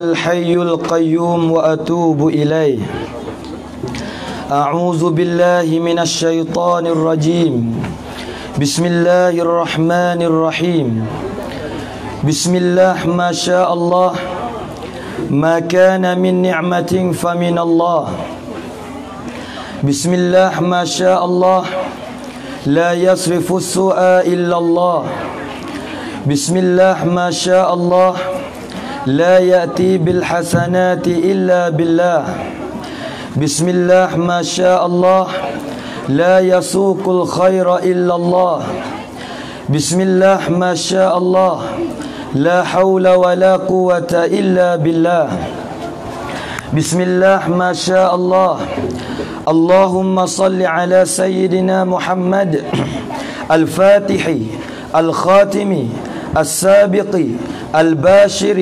الحي القيوم وأتوب إليه. أعوذ بالله من الشيطان الرجيم. بسم الله الرحمن الرحيم. بسم الله ما شاء الله، ما كان من نعمة فمن الله. بسم الله ما شاء الله، لا يصرف السوء إلا الله. بسم الله ما شاء الله، لا يأتي بالحسنات إلا بالله. بسم الله ما شاء الله، لا يسوق الخير إلا الله. بسم الله ما شاء الله، لا حول ولا قوة إلا بالله. بسم الله ما شاء الله. اللهم صل على سيدنا محمد الفاتح الخاتم السابق الباشر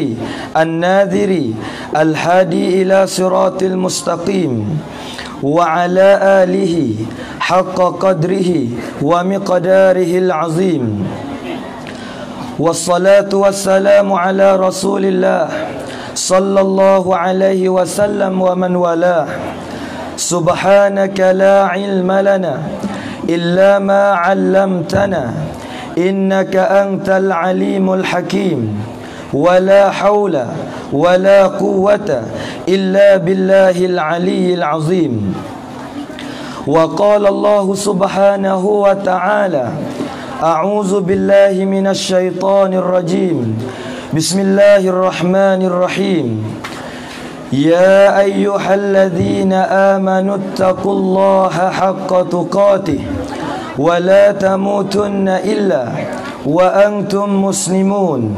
الناذر الهادي إلى صراط المستقيم، وعلى آله حق قدره ومقداره العظيم. والصلاة والسلام على رسول الله صلى الله عليه وسلم ومن والاه. سبحانك لا علم لنا إلا ما علمتنا، إنك أنت العليم الحكيم. ولا حول ولا قوة إلا بالله العلي العظيم. وقال الله سبحانه وتعالى: أعوذ بالله من الشيطان الرجيم. بسم الله الرحمن الرحيم. يا أيها الذين آمنوا اتقوا الله حق تقاته ولا تموتن إلا وأنتم مسلمون،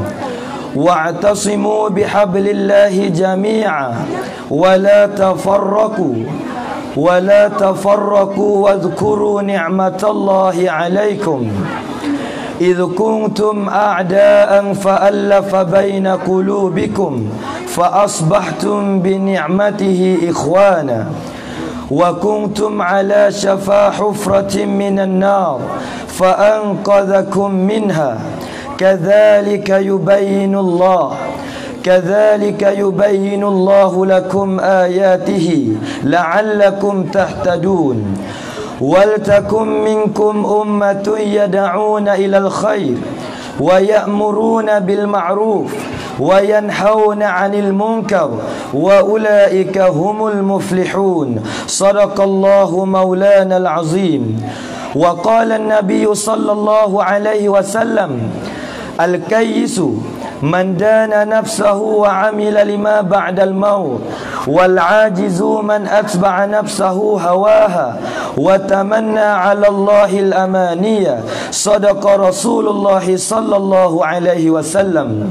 واعتصموا بحبل الله جميعا ولا تفرقوا واذكروا نعمة الله عليكم إذ كنتم أعداء فألف بين قلوبكم فأصبحتم بنعمته إخوانا، وكنتم على شفا حفرة من النار فأنقذكم منها. كذلك يبين الله لكم آياته لعلكم تهتدون. ولتكن منكم أمة يدعون إلى الخير ويأمرون بالمعروف وينهون عن المنكر وأولئك هم المفلحون. صدق الله مولانا العظيم. وقال النبي صلى الله عليه وسلم: الكيس من دان نفسه وعمل لما بعد الموت، والعاجز من أتبع نفسه هواها وتمنى على الله الأمانية. صدق رسول الله صلى الله عليه وسلم.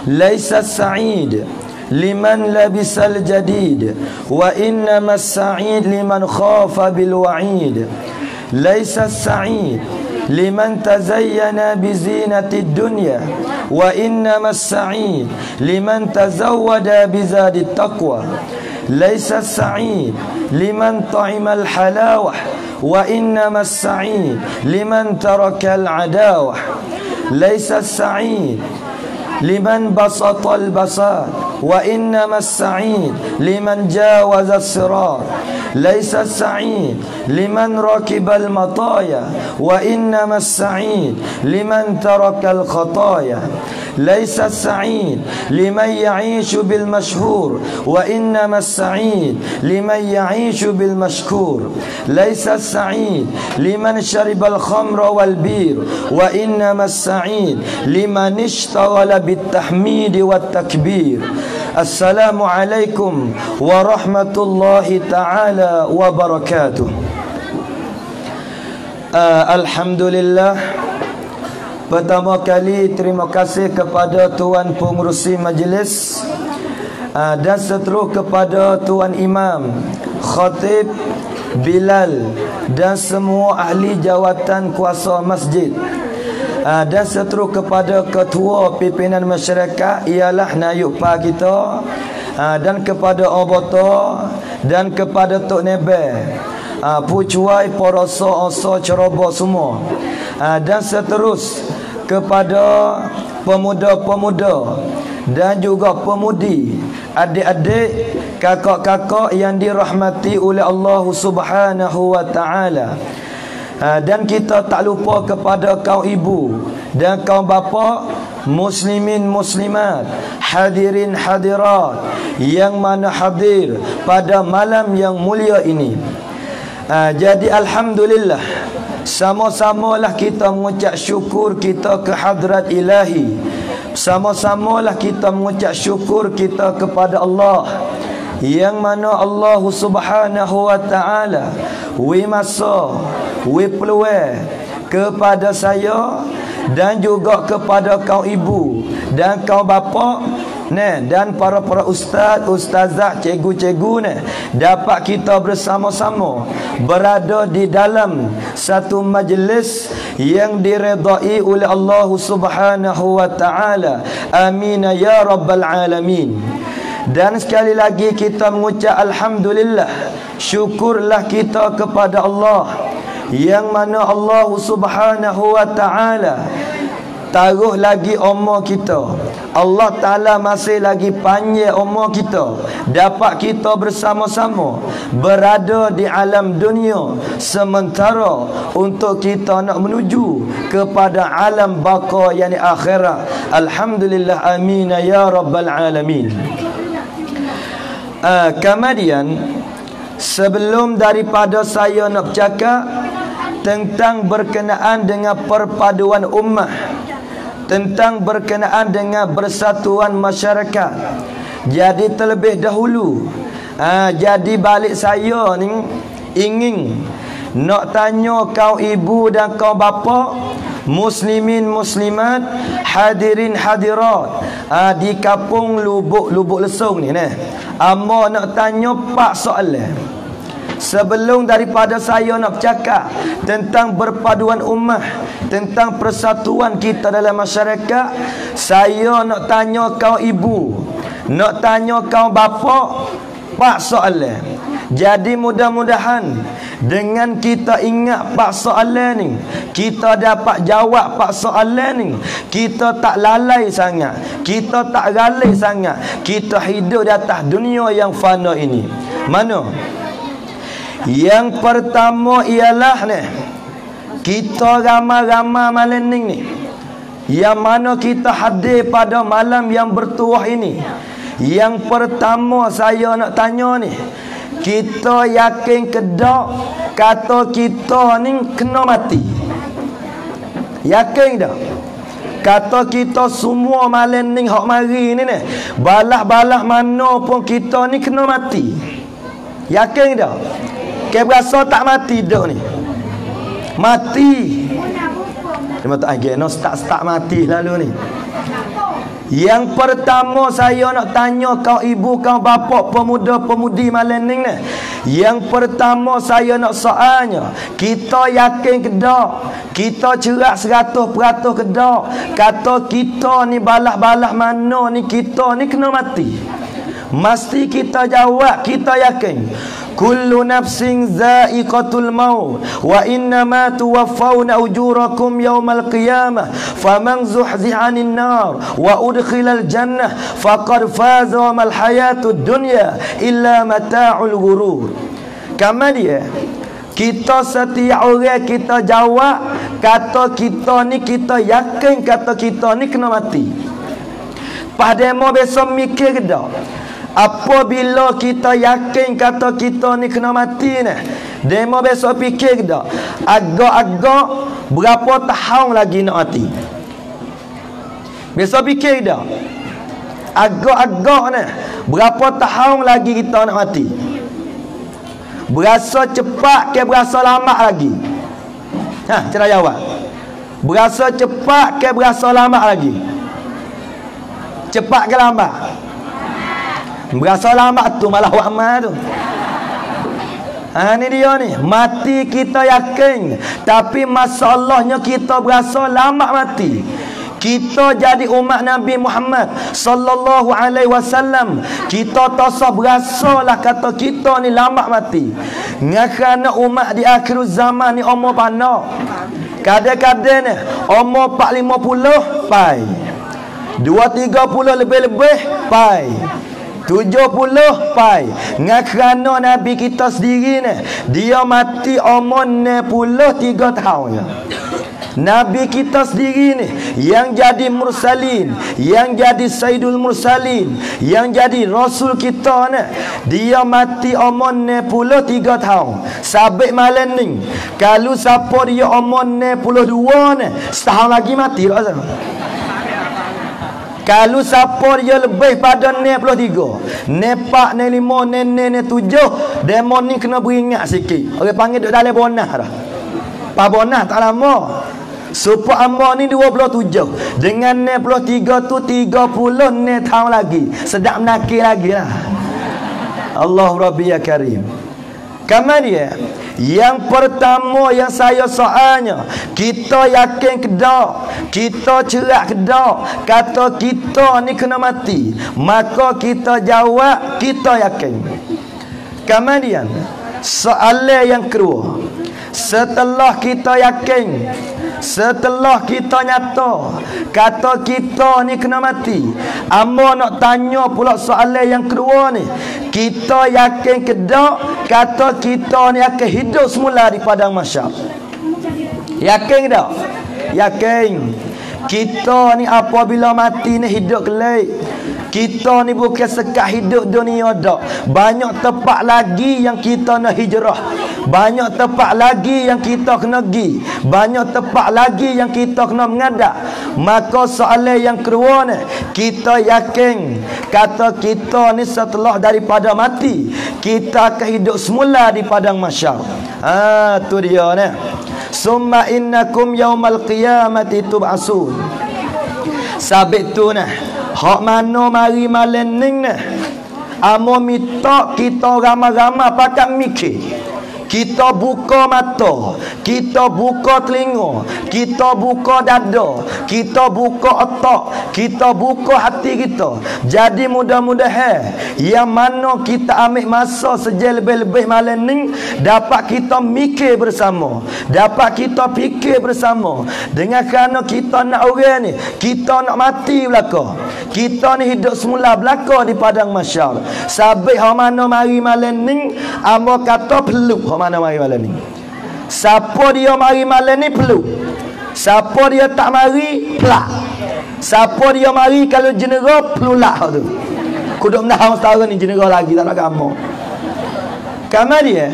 ليس السعيد لمن لبس الجديد، وإنما السعيد لمن خاف بالوعيد. ليس السعيد لمن تزين بزينة الدنيا، وإنما السعيد لمن تزود بزاد التقوى. ليس السعيد لمن طعم الحلاوة، وإنما السعيد لمن ترك العداوة. ليس السعيد لمن بسط البساط، وإنما السعيد لمن جاوز الصراط. ليس السعيد لمن ركب المطايا، وإنما السعيد لمن ترك الخطايا. ليس السعيد لمن يعيش بالمشهور، وإنما السعيد لمن يعيش بالمشكور. ليس السعيد لمن شرب الخمر والبير، وإنما السعيد لمن اشتغل بالتحميد والتكبير. السلام عليكم ورحمة الله تعالى وبركاته. Alhamdulillah. Pertama kali terima kasih kepada Tuan Pengerusi Majlis, dan seterus kepada Tuan Imam, Khatib, Bilal dan semua ahli jawatan kuasa masjid, dan seterus kepada Ketua Pimpinan Masyarakat ialah Nayub Pa kita, dan kepada Obota dan kepada Tok Nebe, pucuai poroso oso ceroboh semua, dan seterus kepada pemuda-pemuda dan juga pemudi, adik-adik, kakak-kakak yang dirahmati oleh Allah Subhanahu wa taala. Dan kita tak lupa kepada kaum ibu dan kaum bapa, muslimin muslimat, hadirin hadirat yang mana hadir pada malam yang mulia ini. Jadi alhamdulillah, sama-samalah kita mengucap syukur kita ke hadrat ilahi. Sama-samalah kita mengucap syukur kita kepada Allah, yang mana Allah Subhanahu wa taala masa peluang kepada saya dan juga kepada kaum ibu dan kaum bapa dan para ustaz, ustazah, cikgu-cikgu dapat kita bersama-sama berada di dalam satu majlis yang diredai oleh Allah Subhanahu wa taala. Amin ya rabbal alamin. Dan sekali lagi kita mengucap alhamdulillah, syukurlah kita kepada Allah, yang mana Allah Subhanahu wa taala taruh lagi umur kita. Allah Ta'ala masih lagi panjang umur kita, dapat kita bersama-sama berada di alam dunia, sementara untuk kita nak menuju kepada alam baqa, yakni akhirat. Alhamdulillah, amin ya rabbal alamin. Kemudian sebelum daripada saya nak bercakap tentang berkenaan dengan perpaduan ummah, tentang berkenaan dengan bersatuan masyarakat, jadi terlebih dahulu jadi balik saya ni ingin nak tanya kaum ibu dan kaum bapa, muslimin muslimat, hadirin hadirat di kampung Lubuk Lesung ni Amo nak tanya 4 soalan sebelum daripada saya nak bercakap tentang berpaduan ummah, tentang persatuan kita dalam masyarakat. Saya nak tanya kaum ibu, nak tanya kaum bapa 4 soalan. Jadi mudah-mudahan dengan kita ingat 4 soalan ni, kita dapat jawab 4 soalan ni, kita tak lalai sangat, kita tak galai sangat, kita hidup di atas dunia yang fana ini. Mana? Yang pertama ialah kita ramai-ramai malam ni, yang mana kita hadir pada malam yang bertuah ini. Yang pertama saya nak tanya ni, kita yakin ke tak kata kita ni kena mati? Yakin tak? Kata kita semua malam ni hak mari ni balah-balah mana pun kita ni kena mati? Yakin tak? Ke berasa tak mati dak ni? Mati. Cuma tak agak no start mati lalu ni. Yang pertama saya nak tanya kau ibu, kau bapa, pemuda-pemudi malam ni Yang pertama saya nak soalnya, kita yakin ke tak? Kita cerak 100% ke tak? Kata kita ni balah-balah mana ni kita ni kena mati? Mesti kita jawab, kita yakin. Kullu nafsin za'iqatul maut wa innama tuwaffawna ujurakum yawmal qiyamah faman zuhziha 'anil nar wa udkhilal jannah faqad faza wa mal hayatud dunya illa mata'ul ghurur. Kemudian kita setiap orang kita jawab, kata kita ni kita yakin, kata kita ni kena mati. Pada mau besok mikir ke tak? Apabila kita yakin kata kita ni kena mati demo besok fikir dah agak-agak berapa tahun lagi nak mati. Besok fikir dah agak-agak berapa tahun lagi kita nak mati. Berasa cepat ke berasa lama lagi? Cara jawab. Berasa cepat ke berasa lama lagi? Cepat ke lambat? Berasa lambat tu malah wakmah tu. Ni dia ni, mati kita yakin, tapi masalahnya kita berasa lambat mati. Kita jadi umat Nabi Muhammad sallallahu alaihi wasallam, kita tak usah berasalah kata kita ni lambat mati. Ngakana umat di akhir zaman ni umur panak. Kadang-kadang ni umur 450 pai. 230 lebih-lebih pai. 70 pai. Kerana Nabi kita sendiri ni, dia mati umur 63 tahun ya. Nabi kita sendiri ni yang jadi mursalin, yang jadi sayyidul mursalin, yang jadi rasul kita ni, dia mati umur 63 tahun. Sabit malam ni, kalau siapa dia umur 62 ni, setahun lagi mati tak salah. Kalau siapa dia lebih pada 63, nepak, 5, nenek, 7, demon ni kena beringat sikit. Orang panggil duk dalam bonah dah. Pak bonah tak lama. Supaya amba ni 27. Dengan 63 tu 30 ni tahun lagi. Sedap menakir lagi lah. Allah Rabbi ya Karim. Kamar dia. Yang pertama yang saya soalnya, kita yakin ke tak? Kita cerak ke tak? Kata kita ni kena mati. Maka kita jawab kita yakin. Kemudian soalan yang kedua, setelah kita yakin, setelah kita nyata kata kita ni kena mati, amba nak tanya pula soalan yang kedua ni, kita yakin ke tak kata kita ni akan hidup semula di padang mahsyar? Yakin ke tak? Yakin. Kita ni apabila mati ni hidup kelak. Kita ni bukan sekat hidup dunia dak. Banyak tempat lagi yang kita nak hijrah. Banyak tempat lagi yang kita kena pergi. Banyak tempat lagi yang kita kena mengadap. Maka soalan yang kedua ni, kita yakin kata kita ni setelah daripada mati, kita akan hidup semula di padang mahsyar. Tu dia ni. Summa innakum yaumal qiyamati tub'asun. Sabit tu nah. Hak mana mari malam ni nah. Amo minta kita ramai-ramai pakai mikir. Kita buka mata, kita buka telinga, kita buka dada, kita buka otak, kita buka hati kita. Jadi mudah-mudahan yang mana kita ambil masa sejak lebih-lebih malam ni, dapat kita mikir bersama, dapat kita fikir bersama. Dengan kerana kita nak orang ni, kita nak mati belaka, kita ni hidup semula belaka di padang mahsyar. Sabit hak mana mari malam ni, amba kata perlu mana mari malam ni. Siapa dia mari malam ni perlu. Siapa dia tak mari pelak. Siapa dia mari kalau jenera pelulak tu. Kuduk menahang setara ni jenera lagi tak nak kamu. Kamar dia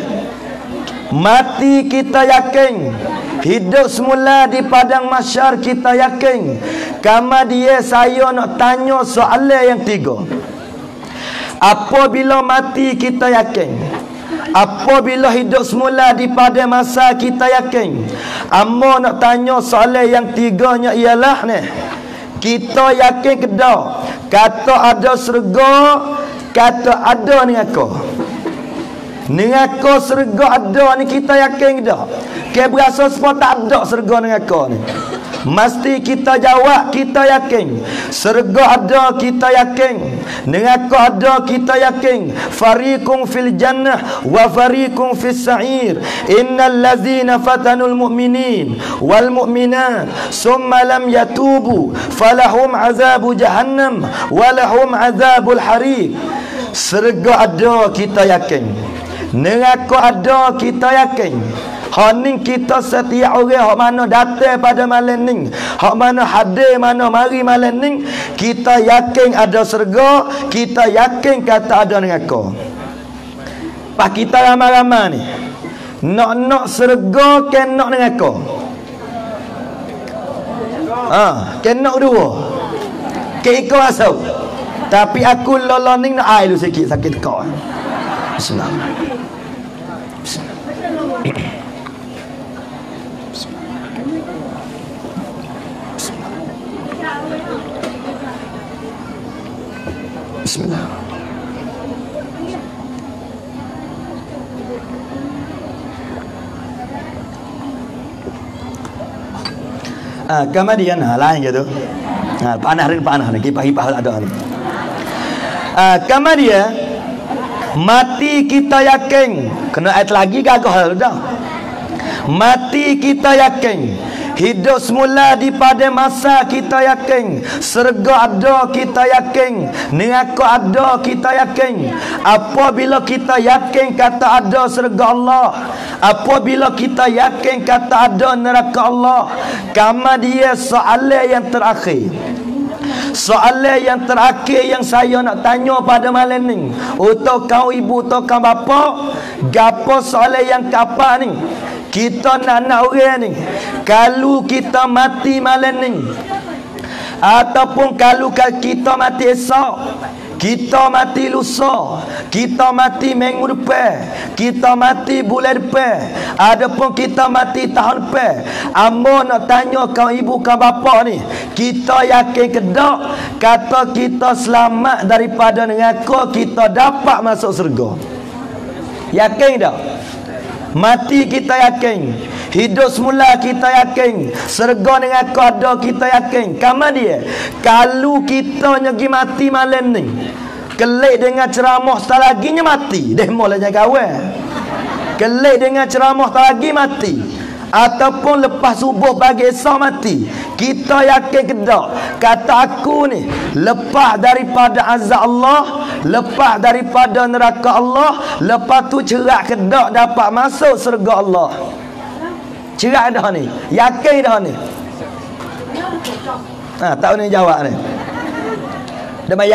mati kita yakin, hidup semula di padang mahsyar kita yakin. Kamar dia saya nak tanya soalan yang tiga. Apabila mati kita yakin, apabila hidup semula di pada masa kita yakin. Amba nak tanya soalan yang tiganya ialah ni, kita yakin ke tak kata ada syurga, kata ada neraka. Neraka syurga ada ni kita yakin ke tak? Ke berasa semua tak ada syurga neraka ni? Mesti kita jawab kita yakin. Syurga ada kita yakin, neraka ada kita yakin. Fariqun fil jannah wa fariqun fis sa'ir. Innal ladzina fatanul mu'minin wal mu'minat summa lam yatubu falahum azabu jahannam wa lahum azabul hariq. Syurga ada kita yakin, neraka ada kita yakin. Haning kita setiap orang hak mana datang pada malam ni, hak mana hadir mana mari malam ni, kita yakin ada syurga, kita yakin kata ada neraka. Pak kita ramai-ramai ni nak syurga ke nak neraka? Ke nak dua? Ke ikut asal. Tapi aku lolong ni nak air lu sikit sakit kau. Bismillah. Bismillah. Kemudian lain gitu. Panah ni kipah-kipah ada ni. Kemudian mati kita yakin, kena ayat lagi gagah dah. Mati kita yakin, Hidup semula di pada masa kita yakin syurga ada, kita yakin neraka ada, kita yakin. Apabila kita yakin kata ada syurga Allah, apabila kita yakin kata ada neraka Allah, kemudian soalan yang terakhir, soalan yang terakhir yang saya nak tanya pada malam ni untuk kau ibu, untuk kau bapa, gapo soalan yang kapal ni kita nak orang ni, kalau kita mati malam ni ataupun kalau kita mati esok, kita mati lusa, kita mati minggu depan, kita mati bulan depan, adapun kita mati tahun depan, amo nak tanya kau ibu kau bapa ni, kita yakin ke tak kata kita selamat daripada neraka, kita dapat masuk syurga? Yakin tak? Mati kita yakin, hidup semula kita yakin, syurga neraka ada kita yakin. Kemudian kalau kita nyegi mati malam ni, kelik dengan ceramah tak laginya mati, demo lah jaga awal. Kelik dengan ceramah tak lagi mati, ataupun lepas subuh pagi esok mati, kita yakin ke tak kata aku ni lepas daripada azab Allah, lepas daripada neraka Allah, lepas tu cerak ke tak dapat masuk syurga Allah? Cerak dah ni, yakin dah ni. Tak boleh jawab ni. Dia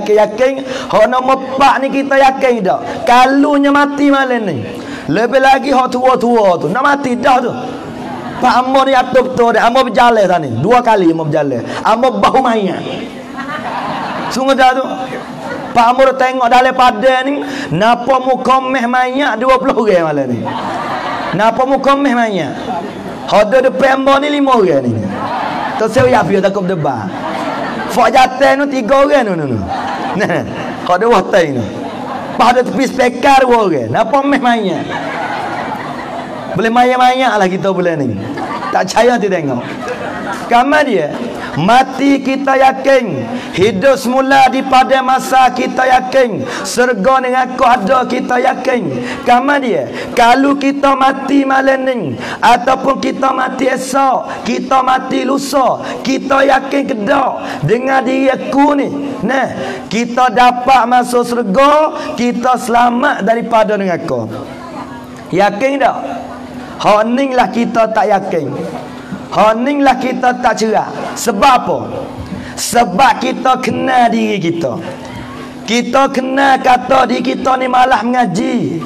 yakin. Hak nombor 4 ni kita yakin tak? Kalunya mati malam ni. Lebih lagi hak tua-tua tu nak mati dah tu. Pak Amor ni atur betul dah. Amor berjalan tadi. 2 kali Amor berjalan. Amor bahu mayat. Sungguh dah tu. Pak Amor tengok dalam pada ni, napa muka meh mayat 20 orang malam ni. Napa muka meh mayat? Hak depan Amor ni 5 orang ni. Tu saya biar takut berdebar. Fak jatuh tu 3 orang tu. Nah, kau ada watai tu. Pada tepi spekar 2 orang. Napa meh mayat? Boleh maya-maya lah kita bulan ni. Tak percaya tu tengok. Kamar dia mati kita yakin, hidup semula di pada masa kita yakin, syurga neraka ada kita yakin. Kamar dia kalau kita mati malam ni ataupun kita mati esok, kita mati lusa, kita yakin ke tak dengan diri aku ni, nah, kita dapat masuk syurga, kita selamat daripada neraka. Yakin tak? Hak ni lah kita tak yakin. Hak ni lah kita tak cerah. Sebab apa? Sebab kita kenal diri kita. Kita kenal kata diri kita ni malah mengaji,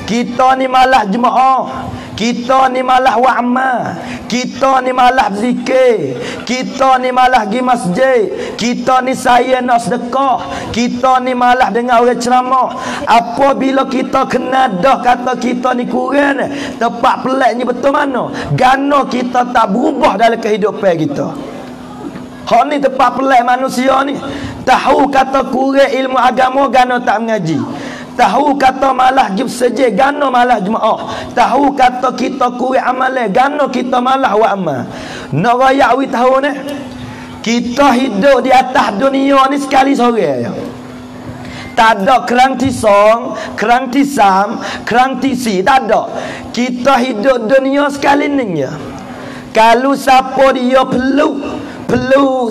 kita ni malah jemaah, kita ni malah wa'ma, kita ni malah zikir, kita ni malah pergi masjid, kita ni saya nak sedekah, kita ni malah dengar orang ceramah. Apabila kita kena dah kata kita ni kurang, tempat peliknya betul mana? Gana kita tak berubah dalam kehidupan kita. Hak ni tempat pelik manusia ni. Tahu kata kurang ilmu agama, gana tak mengaji. Tahu kata malah jub saja, gana malah jemaah. Tahu kata kita kurang amalan, gana kita malah wa'amal. Nak raya wi tahu ni, kita hidup di atas dunia ni sekali sore ya. Tak ada kerang tisong, kerang tisam, kerang tisi, tak ada. Kita hidup dunia sekali ni ya. Kalau siapa dia peluk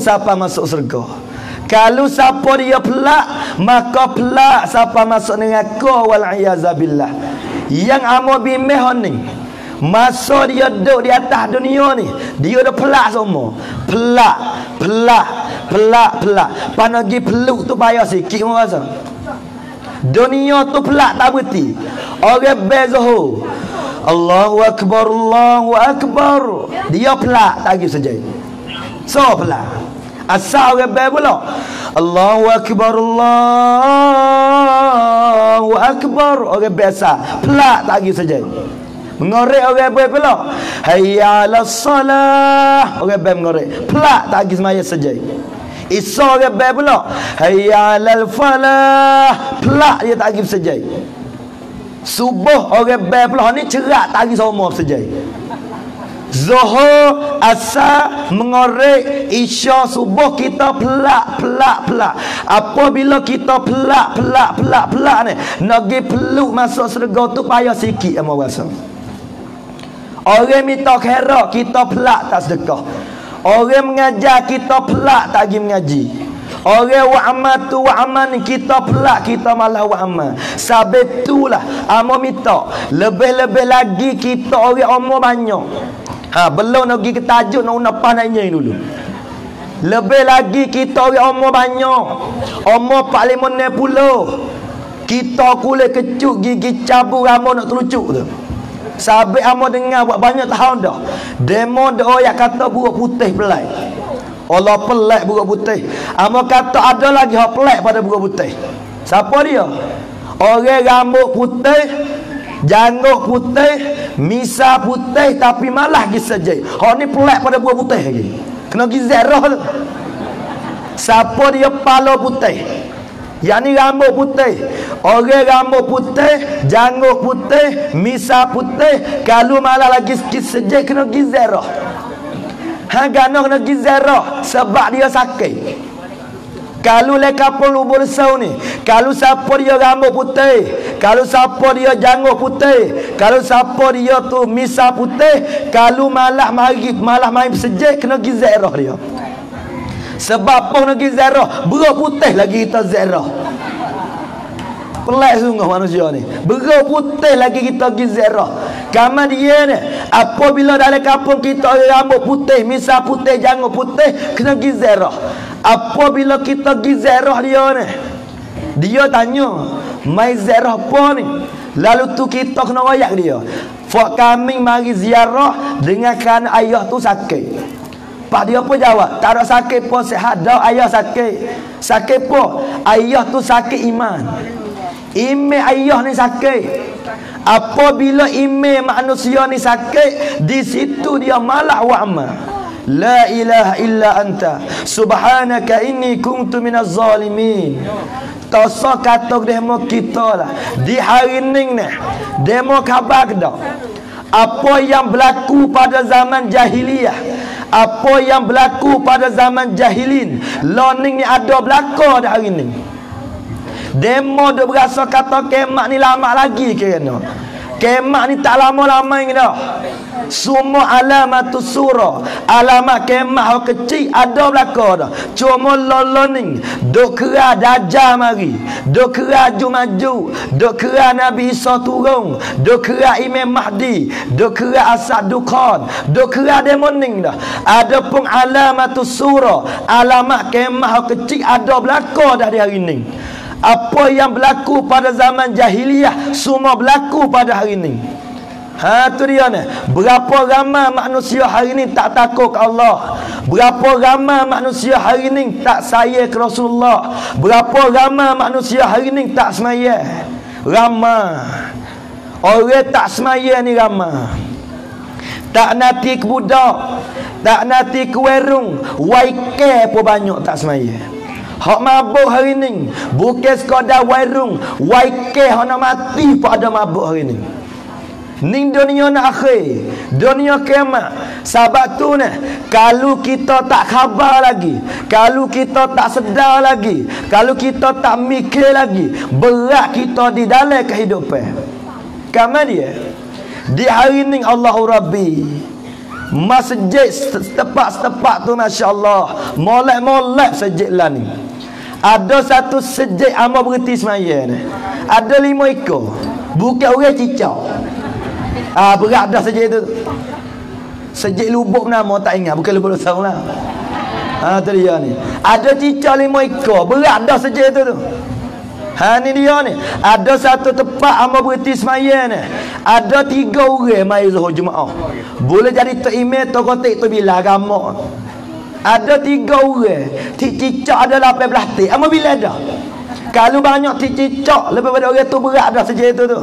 siapa masuk syurga. Kalau siapa dia pelak, maka pelak siapa masuk neraka, wal iazabillah. Yang amo bimeh ni, masa dia duduk di atas dunia ni, dia dah pelak semua. Pelak. Panagi peluk tu payah sikit mu rasa. Dunia tu pelak tak berhenti. Orang bezoh, Allahu akbar, Allahu akbar. Dia pelak tak lagi saja. So pelak. Asal orang baik pula, Allahu akbar, Allahu akbar. Orang biasa pelak tak lagi saja. Mengorek orang baik pula, hayya 'alas salah. Orang baik mengorek pelak tak lagi semaya saja. Isa orang baik pula, hayya 'alal falah. Pelak dia tak lagi saja. Subuh orang baik pula ni cerak tak lagi semua saja. Zuhur, asar, mengorek, isya, subuh kita pelak. Apabila kita pelak ni, nak pergi peluk masuk syurga tu payah sikit sama rasa. Orang minta khairat, kita pelak tak sedekah. Orang mengajar, kita pelak tak pergi mengaji. Orang wa'amal tu wa'amal ni, kita pelak, kita malah wa'amal. Sebab itulah amo minta lebih-lebih lagi kita orang umur banyak. Belum nak pergi ke tajuk, nak pandainya dulu. Lebih lagi kita orang umur banyak, umur 45-60, kita kulit kecut, gigi cabut, rambut nak terlucuk tu. Sabit amo dengar buat banyak tahun dah. Demo doa yang kata buruk putih pelai. Allah pelai buruk putih. Amo kata ada lagi hak pelai pada buruk putih. Siapa dia? Orang rambut putih, janggut putih, misa putih tapi malah pergi sejai. Hak ni pelai pada buruk putih lagi. Kena pergi zarah tu. Siapa dia? Pala putih. Yang ni rambut putih. Orang rambut putih, janggut putih, misa putih, kalau malah lagi sikit sejak kena pergi zarah. Gana kena pergi zarah sebab dia sakit. Kalau lekapun lubur sau ni, kalau siapa dia rambut putih, kalau siapa dia janggut putih, kalau siapa dia tu misa putih, kalau malah mari sejak kena pergi zarah dia. Sebab pun nak pergi zarah, beruk putih lagi kita zarah. Pelik sungguh manusia ni. Beruk putih lagi kita pergi zarah. Kamu dia ni, apabila dalam kampung kita rambut putih, misa putih, janggut putih, kena pergi zarah. Apabila kita pergi zarah dia ni, dia tanya, mai zarah apa ni? Lalu tu kita kena wayak dia. Fak kami mari ziarah dengan kerana ayah tu sakit. Pak dia pun jawab, tak ada sakit pun, sihat dah, ayah sakit. Sakit pun, ayah tu sakit iman. Ime ayah ni sakit. Apabila ime manusia ni sakit, di situ dia malah wa'amal. La ilaha illa anta subhanaka inni kuntu minaz zalimin. Tosa kata demo kita lah. Di hari ni demo khabar dah. Apa yang berlaku pada zaman jahiliyah, apa yang berlaku pada zaman jahilin, learning ni ada berlaku dah hari ni. Demo dia berasa kata kemak ni lama lagi kena. Kemak ni tak lama-lama ni dah. Semua alamat surah, alamat kemah kecil ada belaka dah. Cuma learning dok kira dajjal mari, dok kira maju, dok kira Nabi Isa turun, dok kira Imam Mahdi, dok kira Asad Dukhan, dok kira demoning dah. Adapun alamat surah, alamat kemah kecil ada belaka dah di hari ni. Apa yang berlaku pada zaman jahiliyah semua berlaku pada hari ni. Tu dia ni. Berapa ramai manusia hari ni tak takut ke Allah. Berapa ramai manusia hari ni tak sayang ke Rasulullah. Berapa ramai manusia hari ni tak semaya. Ramai. Orang tak semaya ni ramai. Tak nanti ke budak, tak nanti ke warung, waike pun banyak tak semaya. Hak mabuk hari ni bukan sekadar warung, waike hak nak mati pun ada mabuk hari ni. Ni dunia nak akhir, dunia kiamat. Sebab tu ni, kalau kita tak khabar lagi, kalau kita tak sedar lagi, kalau kita tak mikir lagi, berat kita di dalam kehidupan. Kamu dia di hari ni Allahu Rabbi, masjid setepak-setepak tu masya-Allah, molek-molek masjid lah ni. Ada satu masjid hamba berhenti semaya ni. Ada 5 ekor. Bukan orang cicak. Berat dah masjid tu. Masjid Lubuk nama tak ingat, bukan Lubuk Losong lah. Tu dia ni. Ada cicak 5 ekor. Berat dah masjid tu. Ni dia ni. Ada satu tempat hamba berhenti semaya ni. Ada 3 orang mai Zuhur Jumaat. Boleh jadi tok email tok kotak tu bila agama. Ada 3 orang. Cicak ada 18 tik. Hamba bila dah. Kalau banyak cicak lebih pada orang tu berat dah saja itu tu.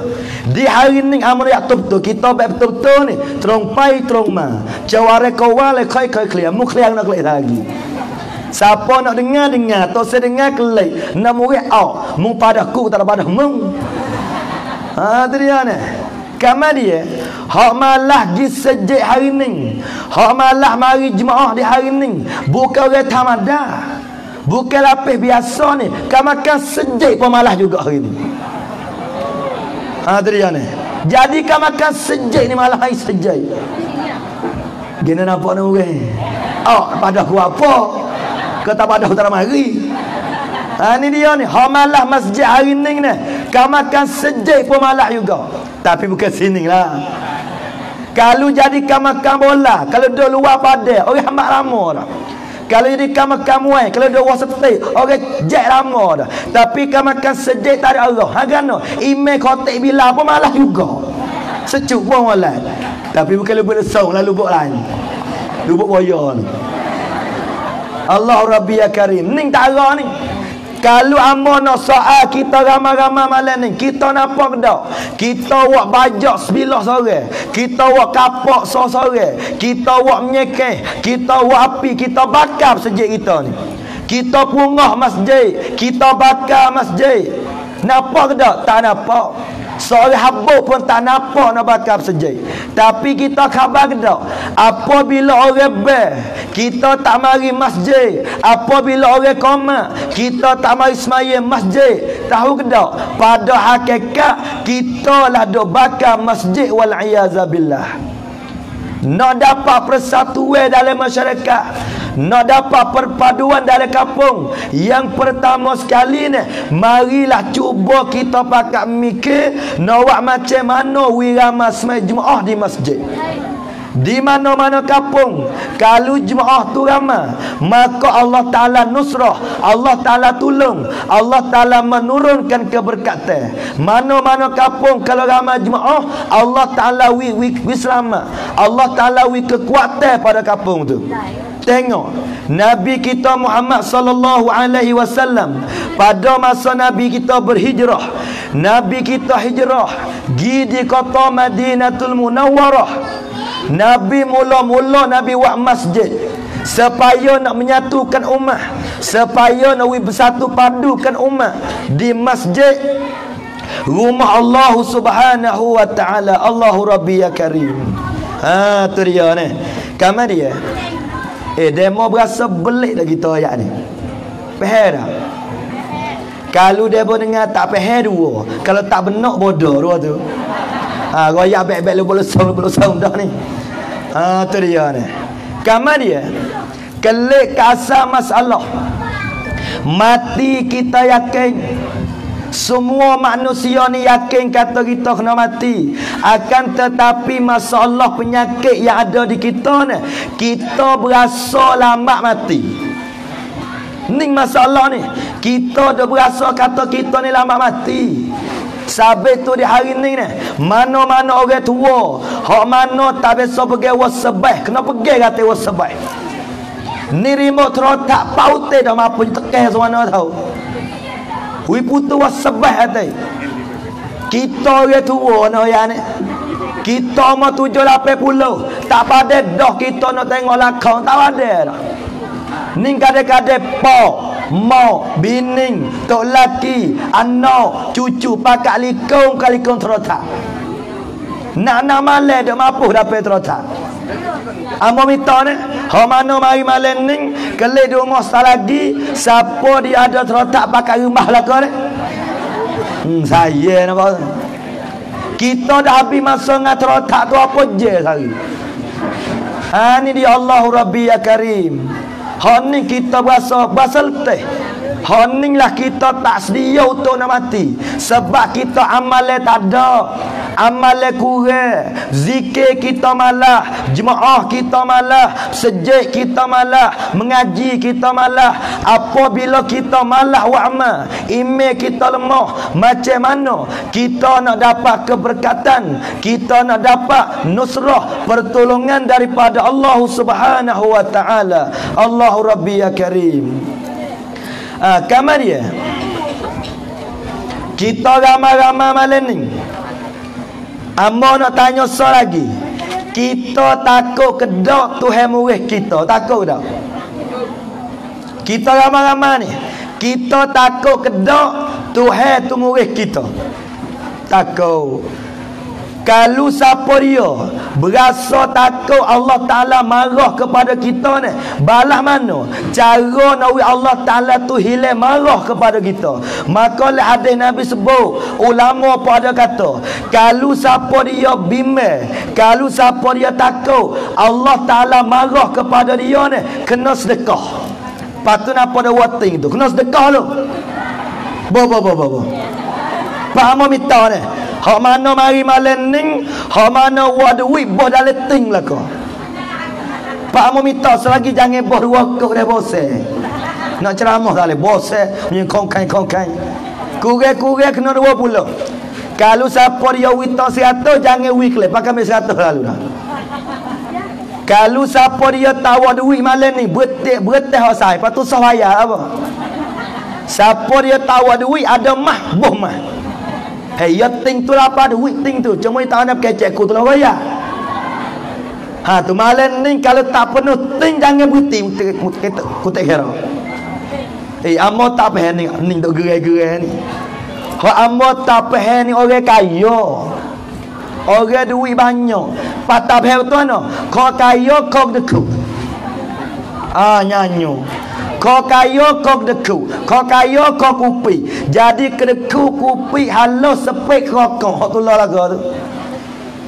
Di hari ni hamba nak betul kita betul-betul ni terong pai terong ma. Jaware kawal kai clear. Mu clear nak clear lagi. Siapa nak dengar tu saya dengar kelai. Nak murid au. Mu padaku tak pada mu. Tu dia ni. Kamu dia hak malah di sejak hari ni, hak malah mari jemaah di hari ni bukan orang tamada, bukan lapis biasa ni. Kamu makan sejak pun malah juga hari ni. Tu dia ni. Jadikan makan sejai ni malah hai sejai. Gini nampak ni orang. Oh, pada aku apa? Kata pada utara mari. Ni dia ni. Ha malah masjid hari ni ni. Kau makan sejai pun malah juga. Tapi bukan sini lah. Kalau jadikan makan bola, kalau dia luar pada, orang amat lama dah. Kalau jadikan makan muai, kalau dia luar setik, orang jek lama dah. Tapi kalau makan sejai tak ada arah. Hagana, email kotak bila pun malah juga. Secuk pun malah. Tapi bukan lubuk lesong, lalu lubuk lain. Lubuk boya ni. Allah Rabbi ya Karim. Ni tak arah ni. Kalau amono soal kita ramai-ramai malam ni, kita nampak dak? Kita buat bajak sebilah sore, kita buat kapak sore, kita buat menyekeh, kita buat api, kita bakar masjid kita ni. Kita pungah masjid, kita bakar masjid. Nampak dak? Tak nampak. Seorang habuk pun tak nampak nak bakar masjid. Tapi kita khabar dak? Apabila orang ber, kita tak mari masjid. Apabila orang koma, kita tak mari semaya masjid. Tahu ke tak? Pada hakikat kita lah dok bakar masjid wal iazabillah. Nak dapat persatuan dalam masyarakat, nak dapat perpaduan dalam kampung. Yang pertama sekali ni, marilah cuba kita pakai mikir nak buat macam mana wirama semai Jumaat di masjid. Di mana-mana kampung, kalau jemaah tu ramai, maka Allah Ta'ala nusrah, Allah Ta'ala tolong, Allah Ta'ala menurunkan keberkatan. Mana-mana kampung kalau ramai jemaah, Allah Ta'ala wi selamat, Allah Ta'ala wi kekuatan pada kampung tu. Tengok Nabi kita Muhammad sallallahu alaihi wasallam, pada masa Nabi kita berhijrah, Nabi kita hijrah gi di kota Madinatul Munawwarah. Nabi mula-mula Nabi buat masjid supaya nak menyatukan umat, supaya nak bersatu padukan umat di masjid rumah Allah Subhanahu wa taala. Allahu Rabbi ya Karim. Tu dia ni. Kamar dia. Demo berasa belik dah kita ayat ni. Faham tak? Kalau dia dengar tak faham dua, kalau tak benak bodoh dua tu. Royak baik-baik lu belum dah ni. Tu dia ni. Kamar dia. Kelik ke asal masalah. Mati kita yakin. Semua manusia ni yakin kata kita kena mati. Akan tetapi masalah penyakit yang ada di kita ni, kita berasa lambat mati. Ni masalah ni. Kita dah berasa kata kita ni lambat mati. Sabit tu di hari ni ni, mana-mana orang tua, hak mana tak biasa pergi wasabah, kena pergi kata wasabah. Ni remote terotak paute dah mampu tekan semana tahu. Wi putu wasabah kata. Kita orang tua no ya ni. Kita mau 780, tak pada dah kita nak tengok lakon, tak ada dah. Ni kadang-kadang pak, mak, bining, tok laki, anak, cucu pakai likung terotak. Nak malam dak mampu dapat terotak. Amo minta ni, ha mana mari malam ni, kelih di rumah lagi, siapa dia ada terotak pakai rumah lah kau ni? Saya nampak. Kita dah habis masa dengan terotak tu apa je sehari. Ni dia Allahu Rabbi ya Karim. Ni kita berasa letih. Ni lah kita tak sedia untuk nak mati. Sebab kita amalnya tak ada, amalnya kurang, zikir kita malah, jemaah kita malah, sejid kita malah, mengaji kita malah. Apabila kita malah wa'amal, iman kita lemah, macam mana kita nak dapat keberkatan, kita nak dapat nusrah, pertolongan daripada Allah Subhanahu wa ta'ala. Allahu Rabbi ya Karim. Kamar dia. Kita ramai-ramai malam ni. Amba nak tanya soal lagi. Kita takut ke dak Tuhan murid kita? Takut tak? Kita ramai-ramai ni. Kita takut ke dak Tuhan tu murid kita? Takut. Kalau siapa dia berasa takut Allah Ta'ala marah kepada kita ni, balas mana? Cara nawi Allah Ta'ala tu hilang marah kepada kita. Maka hadis Nabi sebut, ulama pada kata, kalau siapa dia bimbang, kalau siapa dia takut Allah Ta'ala marah kepada dia ni, kena sedekah. Patut apa dah wating tu, kena sedekah lu. Pak mau minta ni, hak mana mari malam ni, hak mana buat duit boh dalam ting lah kau. Pak mau minta selagi jangan boh dua kau dah bosan. Nak ceramah tak boleh, bosan punya kongkai. Kurang kena 20. Kalau siapa dia wita 100, jangan wikle, pakai 100 lalu dah. Kalau siapa dia tahu duit malam ni, betik hak saya, lepas tu sahaya apa? Siapa dia tahu duit ada mah, boh mah. Ya ting tu lah apa duit ting tu, cuma tak nak kecek ku tu lah bayar. Tu malam ni kalau tak penuh ting jangan berhenti ku tak kira. Amo tak faham ni duk gerai-gerai ni. Hak amo tak faham ni orang kaya. Orang duit banyak. Patah faham tu ano? Kau kaya kau deku. Nyanyo. Kau kaya kau deku, kau kaya kau kupi. Jadi kedeku kupi halos sepek rokok. Hak tu lah lagu tu.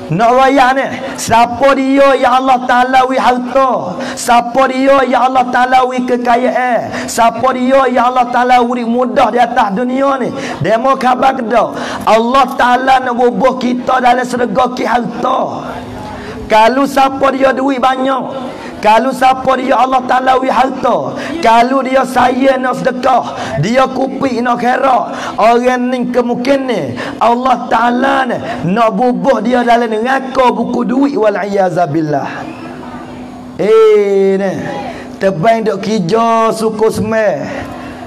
Nak raya ni, siapa dia ya Allah Ta'ala wi harta, siapa dia ya Allah Ta'ala wi kekayaan, siapa dia ya Allah Ta'ala wi mudah di atas dunia ni, dia mau khabar kedah Allah Ta'ala nak bubuh kita dalam sedekah ki harta. Kalau siapa dia duit banyak, kalau siapa dia Allah Ta'ala wi harta, kalau dia saya nak sedekah, dia kupi nak kira, orang ni kemungkinan Allah Ta'ala nak bubuh dia dalam neraka buku duit wal-iyazabillah. Tebang duk kerja suku semai,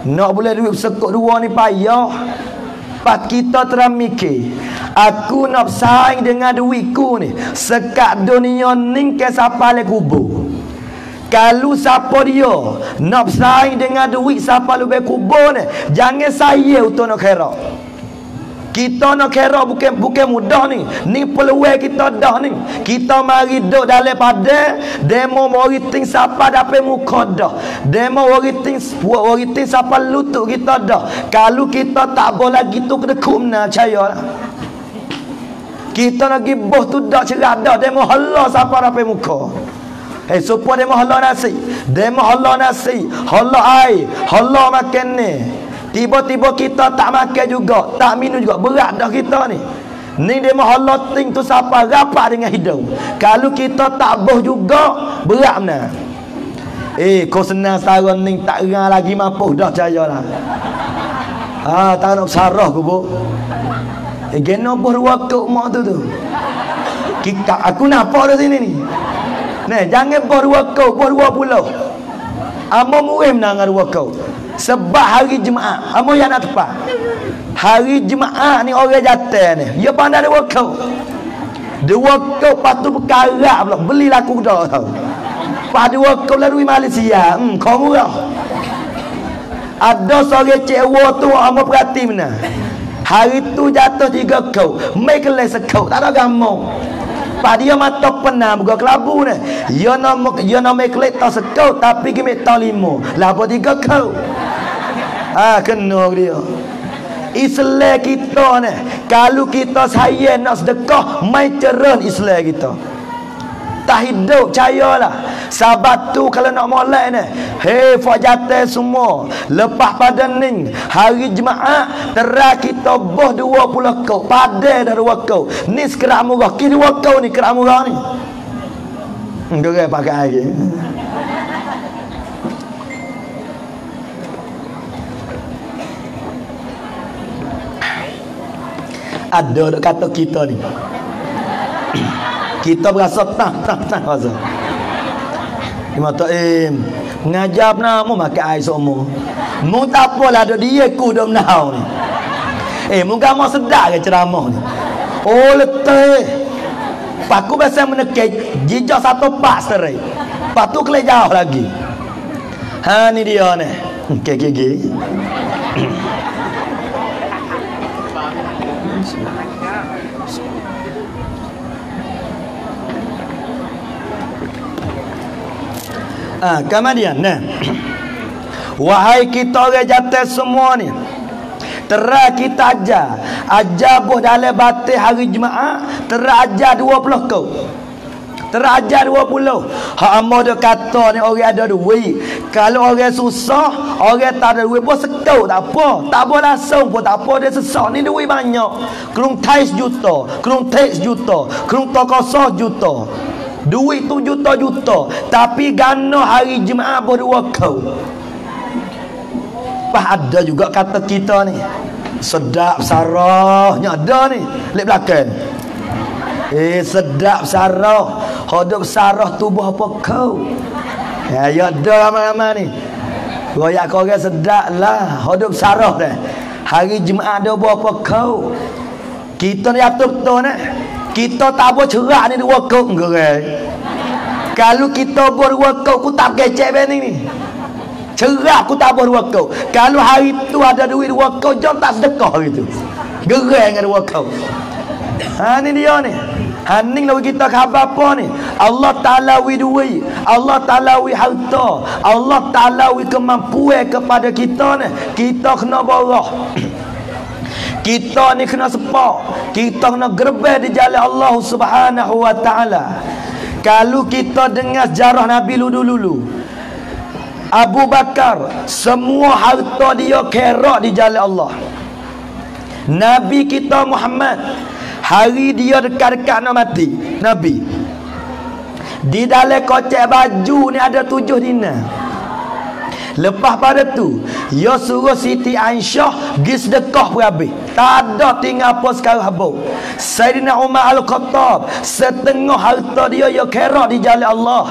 nak boleh duit sekut dua ni payah. Pas kita teramikir, aku nak bersaing dengan duitku ni, sekat dunia ni ke siapa le kubur. Kalau siapa dia nak bersaing dengan duit siapa lebih kubur ni, jangan saya untuk nak kira. Kita nak kira bukan mudah ni. Ni peluang kita dah ni. Kita mari duduk dalam pada demo wariting siapa dapat muka dah. Demo wariting siapa lutut kita dah. Kalau kita tak boleh gitu kena kumna caya lah. Kita nak gibuh tu dah cerah dah. Demo halah siapa dapat muka. Supaya demo halah nasi. Demo halah nasi. Halah air. Halah makan ni. Tiba-tiba kita tak makan juga, tak minum juga, berat dah kita ni. Ni dia mahalah ting tu siapa rapat dengan hidung. Kalau kita tak boh juga, berat mana? Kau senang sarang ni tak erang lagi mampu dah cayalah. Tak nak sarah ku bu. Geno boh waktu mak tu. Aku nampak di sini ni. Jangan boh waktu, boh 20. Amo muhim nak waktu. Sebab hari Jumaat amo yang nak tepat. Hari Jumaat ni orang jatuh ni, dia pandai dia wakau. Dia wakau patu berkarak pula, beli laku dah tau. Pada wakau lalu Malaysia, kau murah. Ada seorang cewek tu amo perhati mana. Hari tu jatuh 3 kau, mai kelai sekau, tak ada gamong. Pada dia mata pernah buka kelabu ni. Dia nak mai kelai tak sekau, tapi kimi tak 5. Lapa 3 kau. Kena dia. Islam kita ni, kalau kita saya nak sedekah, mai cerah Islam kita. Tak hidup cayalah. Sabat tu kalau nak molek ni, fajate semua. Lepas pada ni hari Jumaat, terah kita boh 20 kau. Padai dah 2 kau. Ni sekerak murah. Ki 2 kau ni kerak murah ni. Gerai pakai lagi. Ada kata kita ni, kita berasa tang rasa. Dia kata ngajab nak mu makan air semua. Mu tak apalah ada dia ku dah menau ni. Muka mau sedar ke ceramah ni. Letih. Paku biasa menekek jijak 1 pak serai. Patu kelai jauh lagi. Ni dia ni. Kemudian wahai kita orang jatuh semua ni, terah kita ajar buh dalam batin hari Jumaat, terah ajar 20 kau. Terajar 20. Hak amo dah kata ni orang ada duit. Kalau orang susah, orang tak ada duit pun sekau tak apa. Tak apa langsung pun tak apa, dia sesak ni duit banyak. Kelung thai 1 juta, kelung thai 1 juta, kelung toko 1 juta. Duit tu juta-juta, tapi gana hari Jumaat pun 2 kau. Pas ada juga kata kita ni. Sedap sarahnya ada ni, lek belakang. Sedap sarah. Hidup sarah tubuh apa kau? Ya ada lama-lama ni. Royak kau orang sedap lah. Hidup sarah dah. Hari Jumaat ada apa kau? Kita ni atur betul ni. Kita tak boleh cerak ni 2 kau enggak. Kalau kita buat 2 kau, aku tak kecek ni. Cerak aku tak buat 2 kau. Kalau hari tu ada duit 2 kau, jom tak sedekah hari tu. Gerang dengan 2 kau. Ni dia ni. Haning lawi kita khabar apa ni? Allah Ta'ala wi duit, Allah Ta'ala wi harta, Allah Ta'ala wi kemampuan kepada kita ni. Kita kena borah. Kita ni kena sepak. Kita kena gerbeh di jalan Allah Subhanahu wa Ta'ala. Kalau kita dengar sejarah Nabi dulu, Abu Bakar semua harta dia kerak di jalan Allah. Nabi kita Muhammad hari dia dekat-dekat nak mati, Nabi di dalam kocek baju ni ada 7 dinar. Lepas pada tu dia suruh Siti Aisyah pergi sedekah pun habis. Tak ada tinggal apa sekarang habis. Sayyidina Umar Al-Khattab setengah harta dia kerak di jalan Allah.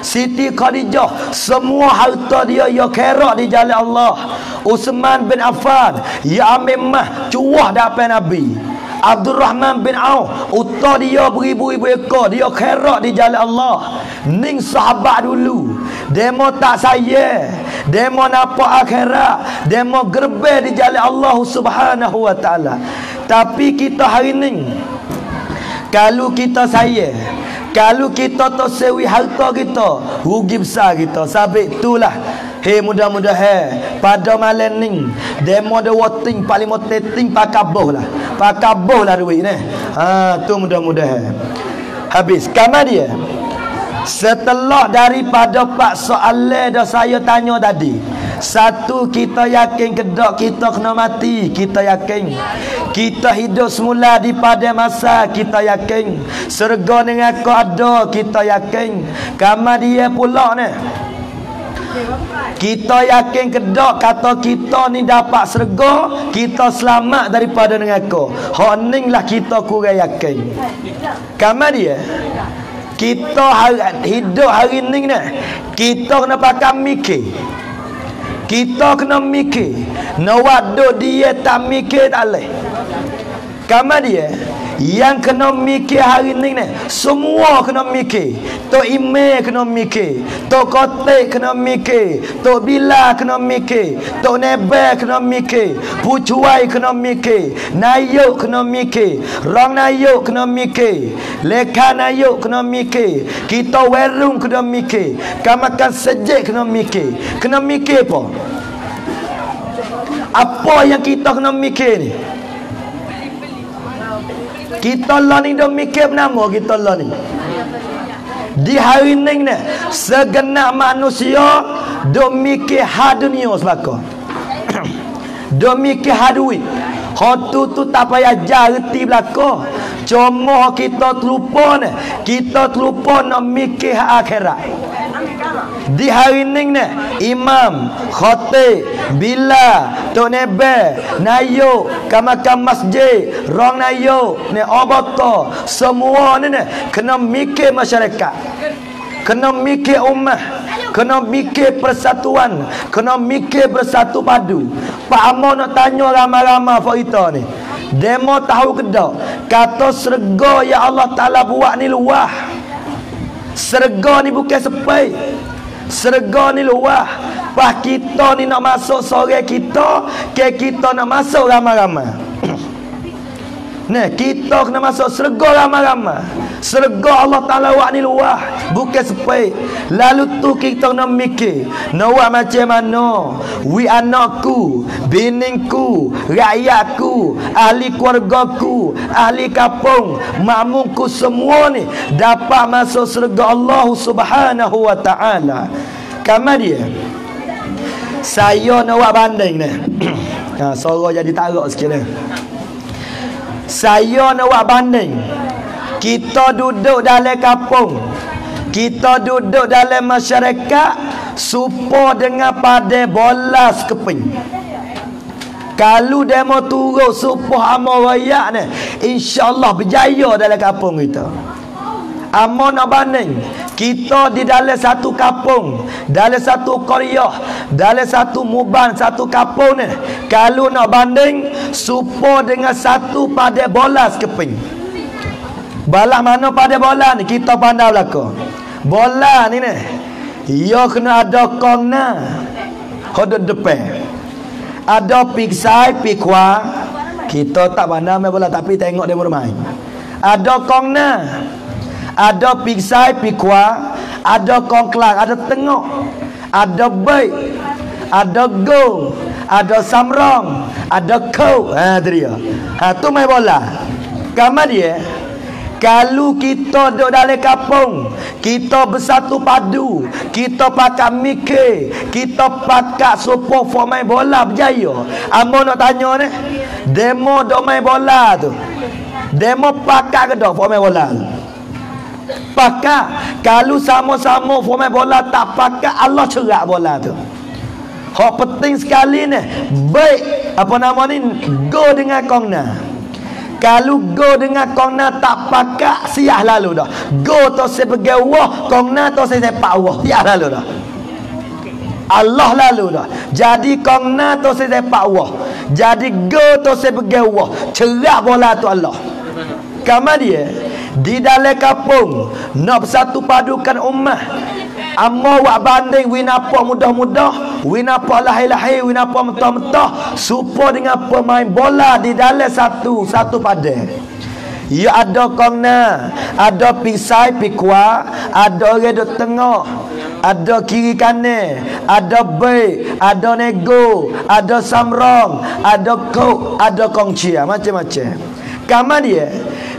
Siti Khadijah semua harta dia kerak di jalan Allah. Utsman bin Affan ya ambil mah cuah dapat Nabi. Abdul Rahman bin Auf utah dia beribu-ribu ekor, dia kerak di jalan Allah. Ning sahabat dulu demo tak saya, demo nampak akhirat, demo gerbeh di jalan Allah Subhanahu wa Ta'ala. Tapi kita hari ni, kalau kita saya, kalau kita tak sewi harta kita, rugi besar kita. Sabit itulah mudah-mudahan pada malam ni demo de voting paling moteting pakaboh lah duit ni. Tu mudah-mudahan habis. Kemudian setelah daripada 4 soalan dah saya tanya tadi, satu, kita yakin kedak kita kena mati, kita yakin. Kita hidup semula di pada masa, kita yakin. Surga dengan aku ada, kita yakin. Kemudian pula ni kita yakin kedak kata kita ni dapat surga, kita selamat daripada neraka. Honing lah kita kurang yakin. Kemudian kita hidup hari ni kita kena pakai mikir. Kita kena mikir. Nak dia tak mikir tak boleh. Kemudian yang kena mikir hari ni semua kena mikir. Tok Ime kena mikir, Tok Kotek kena mikir, Tok Bila kena mikir, Tok Nebe kena mikir, Pucuai kena mikir, Nayuk kena mikir, Rong Nayuk kena mikir, Leka Nayuk kena mikir, kita Werung kena mikir, Kamakan Sejek kena mikir. Kena mikir apa? Apa yang kita kena mikir ni? Kita lah ni dah mikir nama kita lah ni. Di hari ni segenap manusia dah mikir hal dunia sebaka. Dah mikir hal duit. Hotu tu tak payah jarti belaka. Cuma kita terlupa ni. Kita terlupa nak mikir hak akhirat. Di hari ni imam, khatib, bila, Tok Nebe, Nayuk, Kamakan Masjid, Rong Nayuk, Obata, semua ni kena mikir masyarakat, kena mikir ummah, kena mikir persatuan, kena mikir bersatu padu. Pak Amor nak tanya ramai-ramai apa kita ni, demo tahu kedak kata serga ya Allah Ta'ala buat ni luah. Serga ni bukan sepai, serga ni luah. Pas kita ni nak masuk sore kita, ke kita nak masuk ramai-ramai. Nah, kita kena masuk syurga ramai-ramai. Syurga Allah Ta'ala wak ni luah, bukan sepai. Lalu tu kita kena mikir, nak buat macam mana wi anakku, biningku, rakyatku, ahli keluargaku, ahli kampung, makmumku semua ni dapat masuk syurga Allah Subhanahu wa Ta'ala. Kamar dia saya nak buat banding ni. Suara jadi tarak sikit ni. Saya nak buat banding. Kita duduk dalam kampung, kita duduk dalam masyarakat, supo dengan pada bolas keping. Kalau demo turut supo amal rakyat ni, insya-Allah berjaya dalam kampung kita. Amal nak banding, kita di dalam satu kampung, dalam satu qaryah, dalam satu muban, satu kampung ni, kalau nak banding supo dengan satu pada bolas keping. Balah mana pada bola ni kita pandai belaka. Bola ni ia kena ada kongna hodok depan. Ada piksai pikwa. Kita tak pandai main bola tapi tengok dia bermain. Ada kongna, ada piksai pikwa, ada kongklak, ada tengok, ada baik, ada gol, ada samrong, ada kau. Tu dia. Tu main bola. Kamar dia. Kalau kita duduk dalam kampung, kita bersatu padu, kita pakai mikir, kita pakai support for main bola berjaya. Amo nak tanya ni, demo dok main bola tu, demo pakai ke dok for main bola tu? Pakai. Kalau sama-sama for main bola tak pakai, Allah cerak bola tu. Hak penting sekali ni, baik apa nama ni, go dengan kongna. Kalau go dengan kongna tak pakai, siah lalu dah. Go tu saya pergi wah, kongna tu saya sepak wah, siah lalu dah. Allah lalu dah. Jadi kongna tu saya sepak wah. Jadi go tu saya pergi wah. Cerak bola tu Allah. Kamar dia di dalam kampung nak bersatu padukan ummah. Amma wak banding wi napa mudah-mudah, wi napa lahir-lahir, wi napa mentah-mentah, supo dengan pemain bola di dalam satu padang. Ya ada kongna, ada pisai pikwa, ada orang duk tengok, ada kiri kanan, ada baik, ada nego, ada samrong, ada kok, ada kongcia, macam-macam. Kamar dia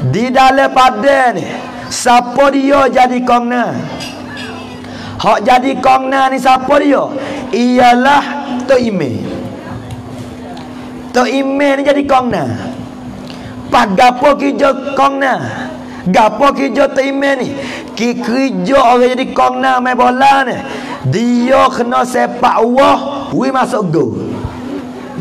di dalam padang ni, siapa dia jadi kongna? Hak jadi kongna ni siapa dia? Ialah Tok Ime. Tok Ime ni jadi kongna. Pak gapo kerja kongna? Gapo kerja Tok Ime ni? Kerja orang jadi kongna main bola ni, dia kena sepak wah, wi masuk gol.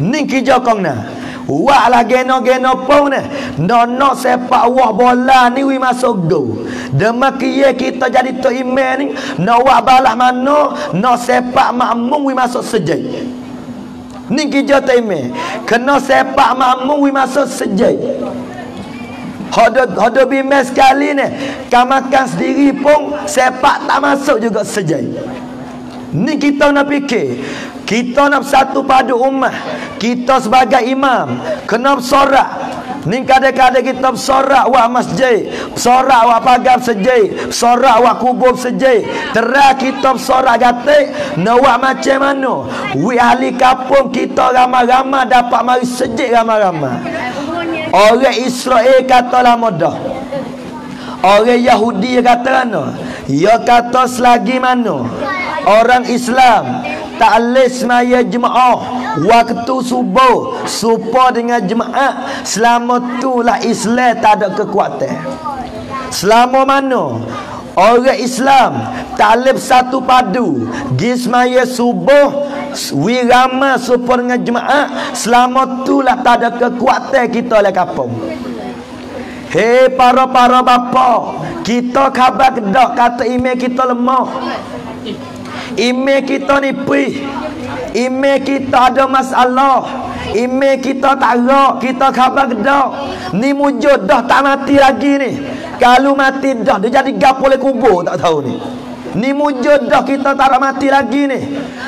Ni kerja kongna. Wak lah geno-geno pun ni, nak sepak wah bola ni wi masuk gol. Demikian kita jadi Tok Ime ni, nak wak balah mana, nak sepak makmum wi masuk sejai. Ni kerja Tok Ime, kena sepak makmum wi masuk sejai. Hodo bimbang sekali ni, kamakan sendiri pun sepak tak masuk juga sejai. Ni kita nak fikir, kita nak satu padu ummah. Kita sebagai imam kena bersorak. Ni kadang-kadang kita bersorak wak masjid, bersorak wak pagar sejai, bersorak wak kubur sejai. Terah kita bersorak gatik, nak wak macam mana? Wi ahli kampung kita ramai-ramai dapat mari sejid ramai-ramai. Orang Israel katalah mudah. Orang Yahudi kata mana? Ya kata selagi mana orang Islam tak boleh semaya jemaah waktu subuh supa dengan jemaah, selama itulah Islam tak ada kekuatan. Selama mana orang Islam tak boleh bersatu padu gi semaya subuh wirama supa dengan jemaah, selama itulah tak ada kekuatan kita oleh kampung. Hei para bapa, kita khabar kedak kata email kita lemah. Email kita ni pih. Email kita ada masalah. Email kita tak rak, kita khabar kedak. Ni wujud dah tak mati lagi ni. Kalau mati dah dia jadi gapo le kubur tak tahu ni. Ni mujodah kita tak mati lagi ni.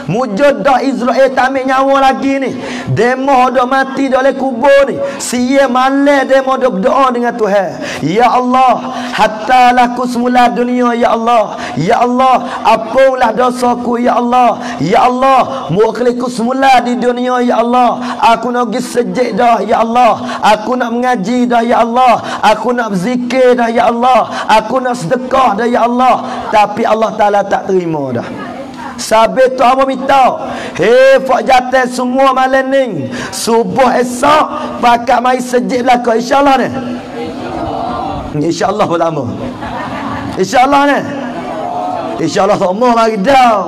Mujodah Israel tak ambil nyawa lagi ni. Demo dah mati dah oleh kubur ni. Sia malam demo dah berdoa dengan Tuhan. Ya Allah, hatta laku semula dunia ya Allah. Ya Allah, apalah dosaku ya Allah. Ya Allah, mukhliku semula di dunia ya Allah. Aku nak pergi sejid dah ya Allah. Aku nak mengaji dah ya Allah. Aku nak berzikir dah ya Allah. Aku nak sedekah dah ya Allah. Tapi Allah Ta'ala tak terima dah. Sabit tu apa minta? Hei, fak jatuh semua malam ni. Subuh esok pakat mai sejid belakang. InsyaAllah ni. InsyaAllah pertama. InsyaAllah ni. InsyaAllah semua mari dah.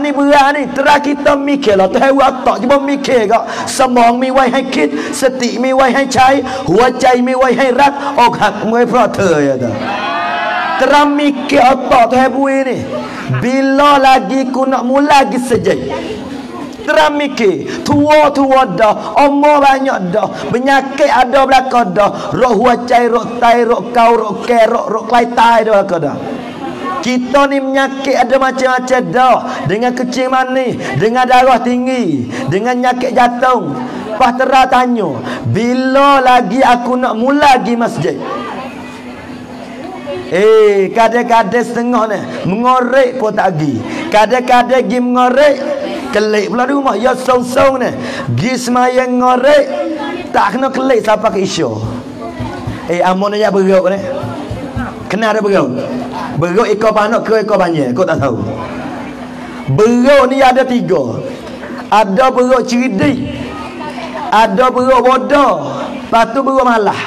Ni berat ni. Terah kita mikir lah. Tuhan watak cuba mikir kak. Semong mi wai hai kit. Setik mi wai hai cai. Huacai mi wai hai rat. Hak mi prata ya tu. Terah mikir otak Tuhan bui ni. Bila lagi ku nak mula lagi sejak. Terah mikir. Tua-tua dah. Umur banyak dah. Penyakit ada belakang dah. Rok huacai, rok tai, rok kau, rok kerok, rok klai tai dah belakang dah. Kita ni penyakit ada macam-macam dah. Dengan kecil manis, dengan darah tinggi, dengan nyakit jantung. Pas terah tanya, bila lagi aku nak mula pergi masjid? Kadang-kadang setengah ni mengorek pun tak pergi. Kadang-kadang pergi mengorek, kelik pula di rumah. Ya song-song ni pergi semayang ngorek, tak kena kelik sampai ke isya. Amun aja beruk ni. Kena ada beruk. Beruk ekor panak ke ekor banyak, kau tak tahu. Beruk ni ada 3. Ada beruk cerdik, ada beruk bodoh, lepas tu beruk malah.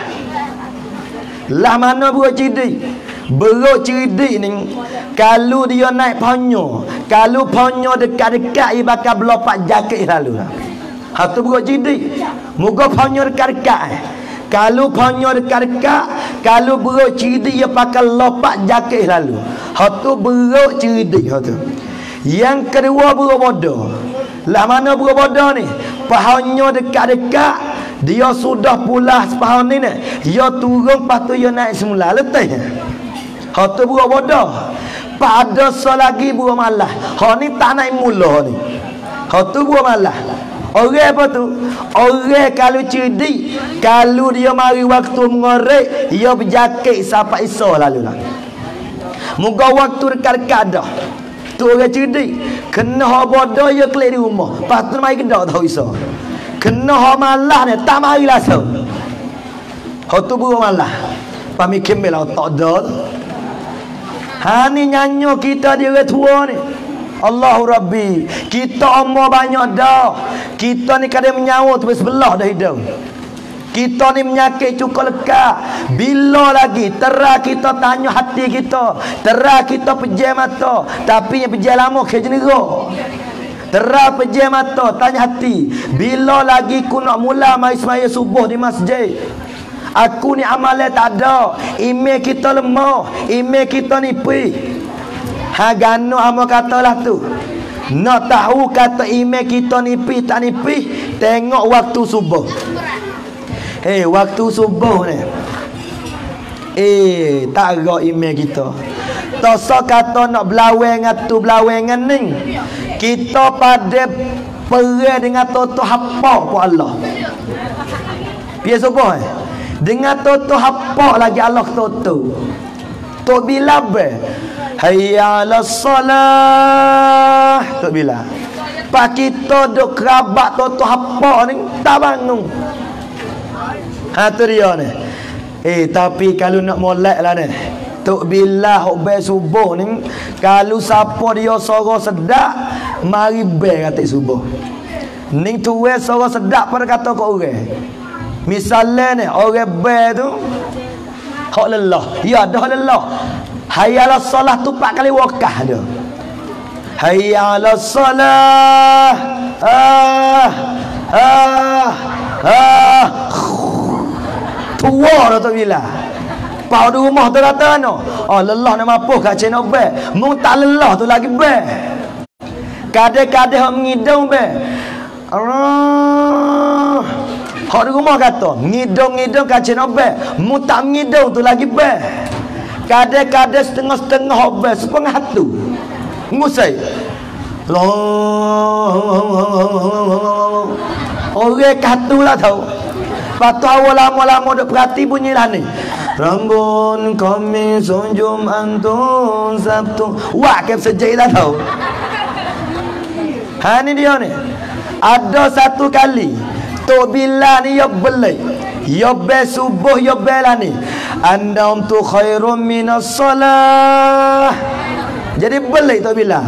Lah mana beruk cerdik? Beruk cerdik ni kalau dia naik ponyo, kalau ponyo dekat-dekat ia bakal belopak jaket lalu. Hak tu beruk cerdik. Moga ponyo dekat-dekat. Kalau ponyo dekat-dekat, kalau beruk cerdik ia pakai lopak jaket lalu. Hak tu beruk cerdik hak tu. Yang kedua beruk bodoh. Lah mana beruk bodoh ni? Pohonnya dekat-dekat, dia sudah pula sepahon ni. Dia turun lepas tu dia naik semula letih. Hak tu beruk bodoh. Pada selagi beruk malah. Hak ni tak naik mula ni. Hak tu beruk malah. Orang apa tu? Orang kalau cerdik, kalau dia mari waktu mengorek, dia berjakit sampai isya lalu lah. Moga waktu dekat-dekat dah. Tu orang cerdik. Kena hak bodoh dia kelik di rumah. Lepas tu mari kedak tahu isya. Kena hak malah ni tak mari langsung. Hak tu buruk malah. Pamikir mel otak dah. Ni nyanyo kita dia orang tua ni. Allahu Rabbi, kita umur banyak dah. Kita ni kadang menyawa tu sebelah dah hidung. Kita ni menyakit cukup lekat. Bila lagi terah kita tanya hati kita, terah kita pejam mata, tapi yang pejam lama ke jenera. Terah pejam mata, tanya hati, bila lagi ku nak mula mai semaya subuh di masjid? Aku ni amalan tak ada. Email kita lemah, email kita nipi. Gano amo katalah tu. Nak tahu kata email kita nipi tak nipi, tengok waktu subuh. Waktu subuh ni. Tak ada email kita. Tosa kata nak belaweng atu belawengan ni. Kita pada perang dengan toto hapa pun Allah. Biar subuh dengan toto hapa lagi Allah toto. Tok bila be? Hayya 'alas salah. Tok bila? Pak kita duk kerabat toto hapa ni tak bangun. Tu dia ni. Tapi kalau nak molek lah ni, Tok bila hubay subuh ni, kalau siapa dia suara sedap, mari bel kata subuh. Ning tuwe suara sedap pada kata kau orang. Misalnya ni orang bel tu hak lelah. Ya dah lelah. Hayya 'alas salah tu 4 kali wakah dia. Hayya 'alas salah. Tua dah tu bila. Pau di rumah tu kata no. Lelah nak mapuh kat cina bel. Mu tak lelah tu lagi bel. Kadang-kadang hak mengidung bel. Hak di rumah kata ngidung-ngidung kat cina bel. Mu tak mengidung tu lagi bel. Kadang-kadang setengah-setengah habis setengah tu. Ngusai. Orang katu lah tau. Lepas tu awal lama-lama duk perhati bunyi lah ni. Rambun Khamis Jumaat Sabtu. Wah, ke sejak lah tau. Ha ni dia ni. Ada satu kali Tok Bilal ni ya belai. Ya bel subuh ya bel ni. Andaum tu khairum minas salah. Jadi belai Tok Bilal.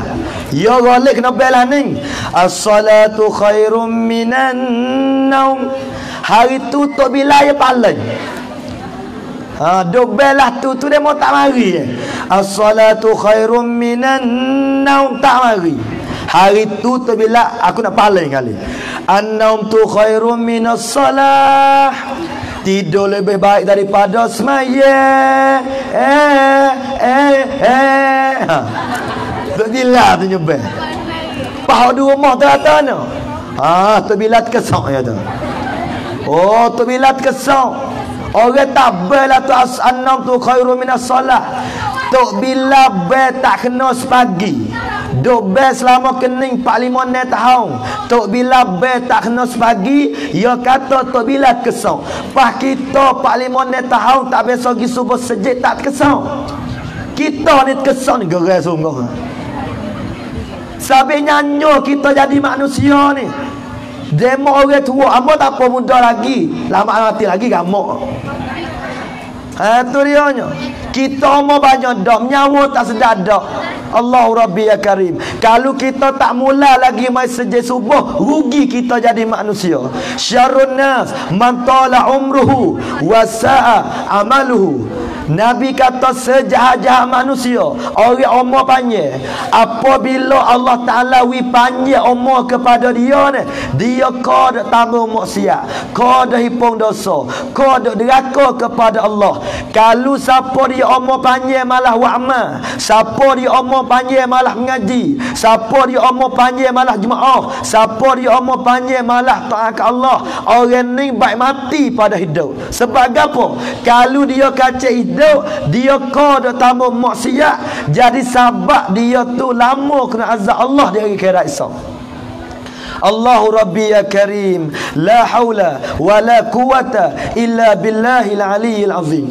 Ya galik kena bel ni. As-salatu khairum minan naum. Hari tu Tok Bilal ya palai. Duk bel lah tu dia mau tak mari. As-salatu khairum minan naum, tak mari. Hari tu Tok Bilal aku nak palai kali. An-naum tu khairum minas salah. Tidur lebih baik daripada semaya. Tok Bilal tu nyebel. Pahak di rumah tu kata no. Tok Bilal terkesak ya tu. Oh, Tok Bilal terkesak. Orang tak belah tu an-naum tu khairum minas salah. Tok Bilal tak kena sepagi. Duk bel selama kening 4-5 tahun. Tok Bilal tak kena sepagi. Ya kata Tok Bilal kesang. Pas kita 4-5 tahun tak biasa pergi subuh sejid tak kesang. Kita ni kesang ni gerai sungguh. Sampai nyanyo kita jadi manusia ni. Demo orang tua, amba tak apa muda lagi. Lama mati lagi gamuk. Tu dia nya. Kita mau banyak dak, nyawa tak sedar dak. Allah Rabbi ya Karim. Kalau kita tak mula lagi mai sejak subuh, rugi kita jadi manusia. Syarrun nas man tala umruhu wa sa'a amaluhu. Nabi kata sejahat-jahat manusia orang umur panjang apabila Allah Ta'ala wi panjang umur kepada dia ni, dia kau dak tambah maksiat, kau dak hipung dosa, kau dak deraka kepada Allah. Kalau siapa dia umur panjang malah wa'ma, siapa dia umur panjang malah mengaji, siapa dia umur panjang malah jemaah, siapa dia umur panjang malah taat ke Allah, orang ni baik mati pada hidup. Sebab apa? Kalau dia kacau hidup, dia kau dah tambah maksiat, jadi sabab dia tu lama kena azab Allah di hari akhirat esok. Allahu Rabbi ya Karim, la haula wa la quwata illa billahil aliyyil azim.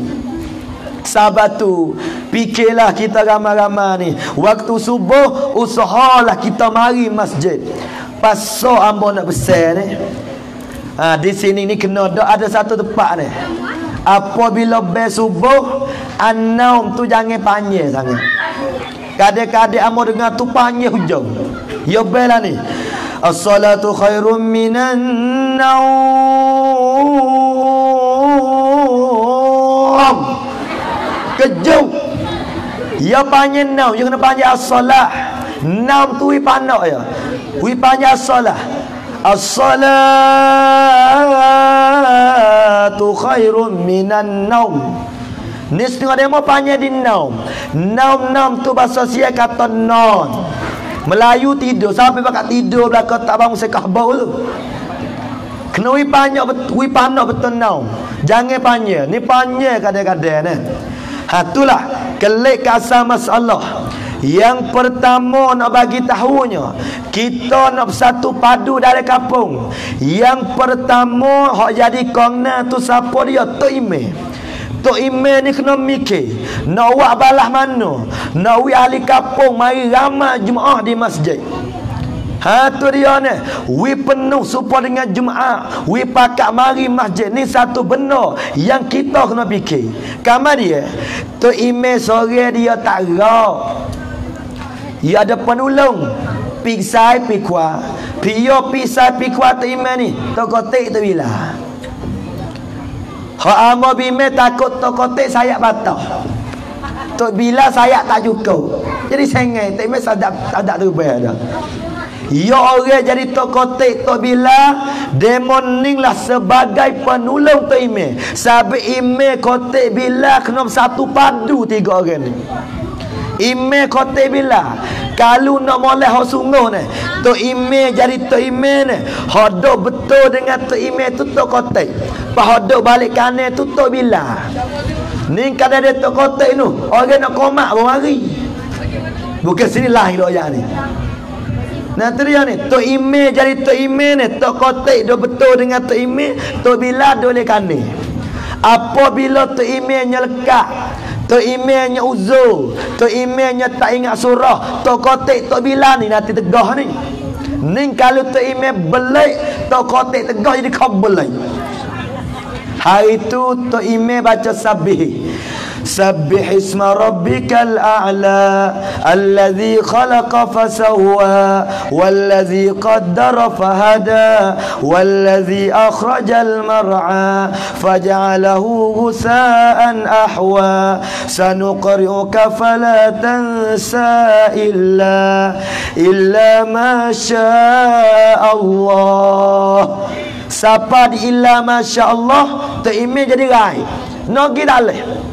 Sahabat tu, fikirlah kita ramai-ramai ni, waktu subuh usahalah kita mari masjid. Pasal ambo nak besar ni. Di sini ni kena ada satu tempat ni. Apabila bel subuh, an-naum tu jangan panjang sangat. Kadang-kadang ambo dengar tu panjang hujung. Ya bel lah ni. As-salatu khairum minan naum. Kejut. Ya panjang naum, you kena panjang as-salah. Naum tu wi panak ya. Wi panjang as-salah. As-salatu khairum minan naum. Ni setengah demo panjang di naum. Naum tu bahasa Sia kata non. Melayu tidur sampai bakat tidur belakang tak bangun sekah bau tu. Kena wi panak betul naum. Jangan panjang. Ni panjang kadang-kadang ni. Itulah kelik kasar masalah. Yang pertama nak bagi tahunya, kita nak bersatu padu dari kampung. Yang pertama hak jadi kongna tu siapa dia? Tok Imam. Tok Imam ni kena mikir nak buat balah mana, nak wi ahli kampung mari ramai jemaah di masjid. Tu dia ni, wi penuh supaya dengan Jumaat, wi pakat mari masjid ni satu benda yang kita kena fikir. Kamar dia Tok Imam sore dia tak gerak. Ia ada penolong pisai pikwa. Pio pisai pikwa Tok Imam ni tok kotek tu bila. Hak amo bime takut tok kotek sayap batah. Tok bila sayap tak cukup. Jadi sengai Tok Imam sadak tu dah. Ya orang jadi tok kotek tok bila demoning lah sebagai penolong Tok Imam. Sabit Imam kotek bila kena satu padu tiga orang ni. Imam kotek bila kalau nak moleh hak sungguh ni, Tok Imam jadi Tok Imam ni, hodo betul dengan Tok Imam tu tok kotek. Pas hodo balik kanan tu tok bila. Ni kadang dia tok kotak tu, orang nak komak baru mari. Bukan sini lah hidup ayat ni. Nah tu dia ni, Tok Ime jadi Tok Ime ni, Tok Kotek dia betul dengan Tok Ime, Tok Bila dia boleh kani. Apabila Tok Ime nya lekat, Tok Ime nya uzur, Tok Ime nya tak ingat surah, Tok Kotek Tok Bila ni nanti tegah ni. Ni kalau Tok Ime belik, Tok Kotek tegah jadi kau belik. Hari tu Tok Ime baca sabih. Sabbih isma rabbikal a'la alladhi khalaqa fasawwa walladhi qaddara fahada walladhi akhrajal mar'a faj'alahu ghusaan ahwa sanuqri'uka fala tansa illa ma syaa Allah. Siapa di illa masya Allah, Tok Ime jadi rai. No kita leh.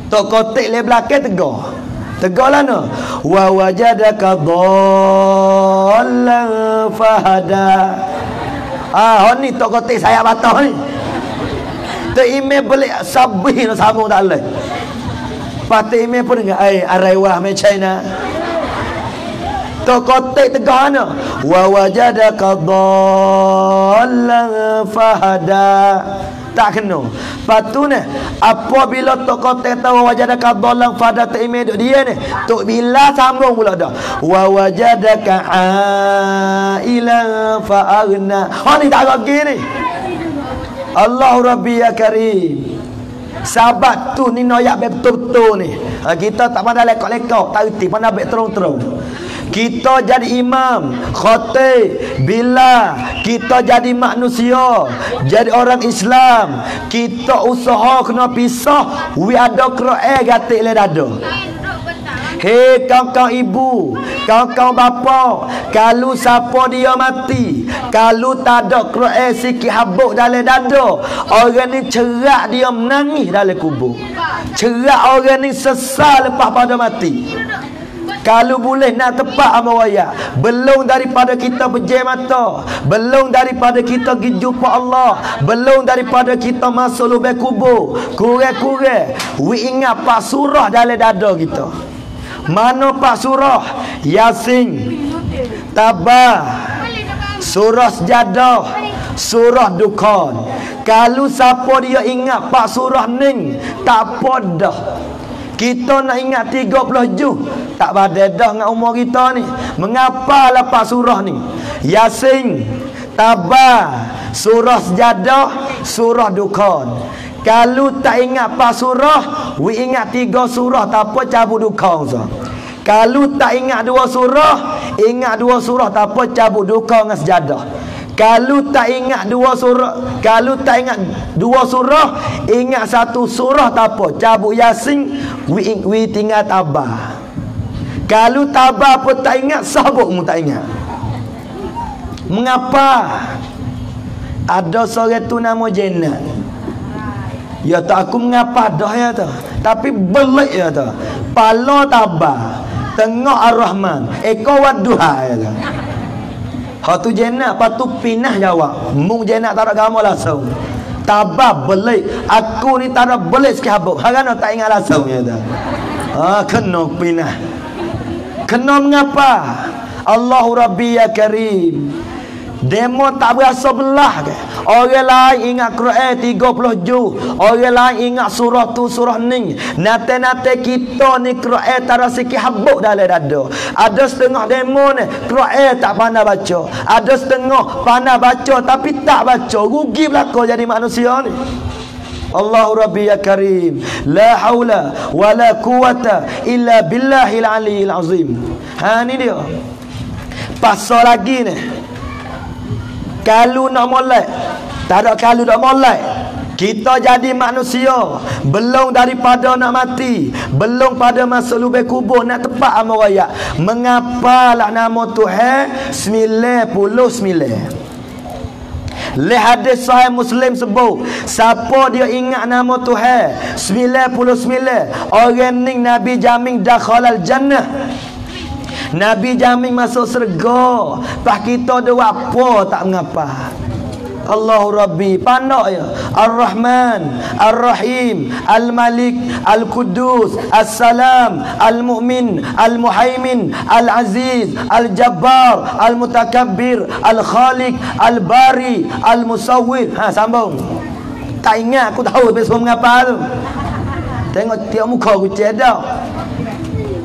Tok Kotek le belakang tegar. Tegar lah no. Wa wajadaka dhallan fahada. Ni Tok Kotek saya batah ni. Tok Ime belik sabih no sambung tak leh. Pak Tok Ime pun dengar araiwah me China. Tok Kotek tegar no. Wa wajadaka dhallan fahada. Tak kena. Patu ni apabila Tok Kotek tahu wajadaka dhallan fahada Tok Ime duk dia ni, Tok Bila sambung pula dah. Wa wajadaka ailan fa aghna. Ni tak ada gini. Allahu Rabbi ya Karim. Sahabat tu ni noyak betul-betul ni. Kita tak pandai lekok-lekok, tak erti, pandai baik terung-terung. Kita jadi imam, khatib, bila kita jadi manusia, jadi orang Islam, kita usaha kena pisah, we ada Quran gatik le dada. Hei kawan-kawan ibu, kawan-kawan bapa, kalau siapa dia mati, kalau tak ada Quran sikit habuk dalam dada, orang ni cerak dia menangis dalam kubur. Cerak orang ni sesal lepas pada mati. Kalau boleh nak tepat sama waya, belum daripada kita berjaya mata, belum daripada kita pergi jumpa Allah, belum daripada kita masuk lubang kubur, kurang-kurang we ingat pak surah dalam dada kita. Mana pak surah? Yasin, Tabah, surah Sejadah, surah Dukhan. Kalau siapa dia ingat pak surah ni, tak apa dah. Kita nak ingat 30 juz, tak badai dah dengan umur kita ni. Mengapa lepas surah ni? Yasin, Tabah, surah Sejadah, surah Dukhan. Kalau tak ingat pas surah, we ingat 3 surah, tak apa cabut Dukhan sah. Kalau tak ingat 2 surah, ingat 2 surah, tak apa cabut Dukhan dengan Sejadah. Kalau tak ingat 2 surah, kalau tak ingat 2 surah, ingat 1 surah, tak apa cabut Yasin, we tinggal Tabah. Kalau Tabah pun tak ingat, sabuk mu tak ingat. Mengapa? Ada seorang tu nama Jenat. Ya tak aku mengapa dah ya tu. Tapi belik ya tu. Pala Tabah, tengah Ar-Rahman, ekor Wadduha ya tu. Hak tu Jenat patu pinah jawab. Mung Jenat tak ada agama langsung. Tabah belik. Aku ni tak ada belik sikit habuk. Harana tak ingat langsung ya tu. Kena pinah. Kena mengapa? Allahu Rabbi ya Karim. Demo tak berasa belah ke? Orang lain ingat Quran 30 juz, orang lain ingat surah tu surah ni. Nate-nate kita ni Quran tak ada sikit habuk dalam dada. Ada setengah demo ni Quran tak pandai baca, ada setengah pandai baca tapi tak baca. Rugi belaka jadi manusia ni. Allahu Rabbi ya Karim. La haula wala quwata illa billahil aliyil azim. Ni dia. Pasal lagi ni. Kalau nak molek, tak ada kalau nak molek. Kita jadi manusia, belum daripada nak mati, belum pada masuk lubang kubur nak tepat sama raya. Mengapalah nama Tuhan 99. Le hadis sahih Muslim sebut, siapa dia ingat nama Tuhan 99, orang ni Nabi jamin dakhalal jannah. Nabi jamin masuk syurga. Pak kita ada apa tak mengapa. Allahu Rabbi. Pandok ya. Ar-Rahman, Ar-Rahim, Al-Malik, Al-Quddus, As-Salam, Al-Mu'min, Al-Muhaimin, Al-Aziz, Al-Jabbar, Al-Mutakabbir, Al-Khaliq, Al-Bari, Al-Musawwir. Ha, sambung. Tak ingat, aku tahu besok mengapa tu. Tengok tiap muka aku cedak.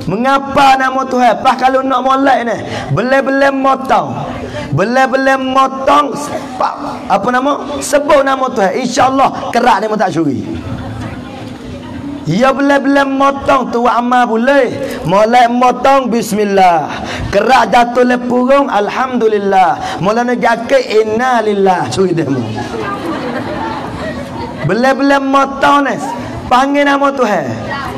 Mengapa nama Tuhan? Pas kalau nak molek ni, belai-belai motong. Belai-belai motong apa nama? Sebut nama Tuhan. Insya-Allah kerak dia tak curi. Ya belai-belai motong tu amal boleh. Molek motong bismillah. Kerak jatuh le purung alhamdulillah. Mula nak jakit innalillah. Curi demo. Belai-belai motong ni panggil nama Tuhan.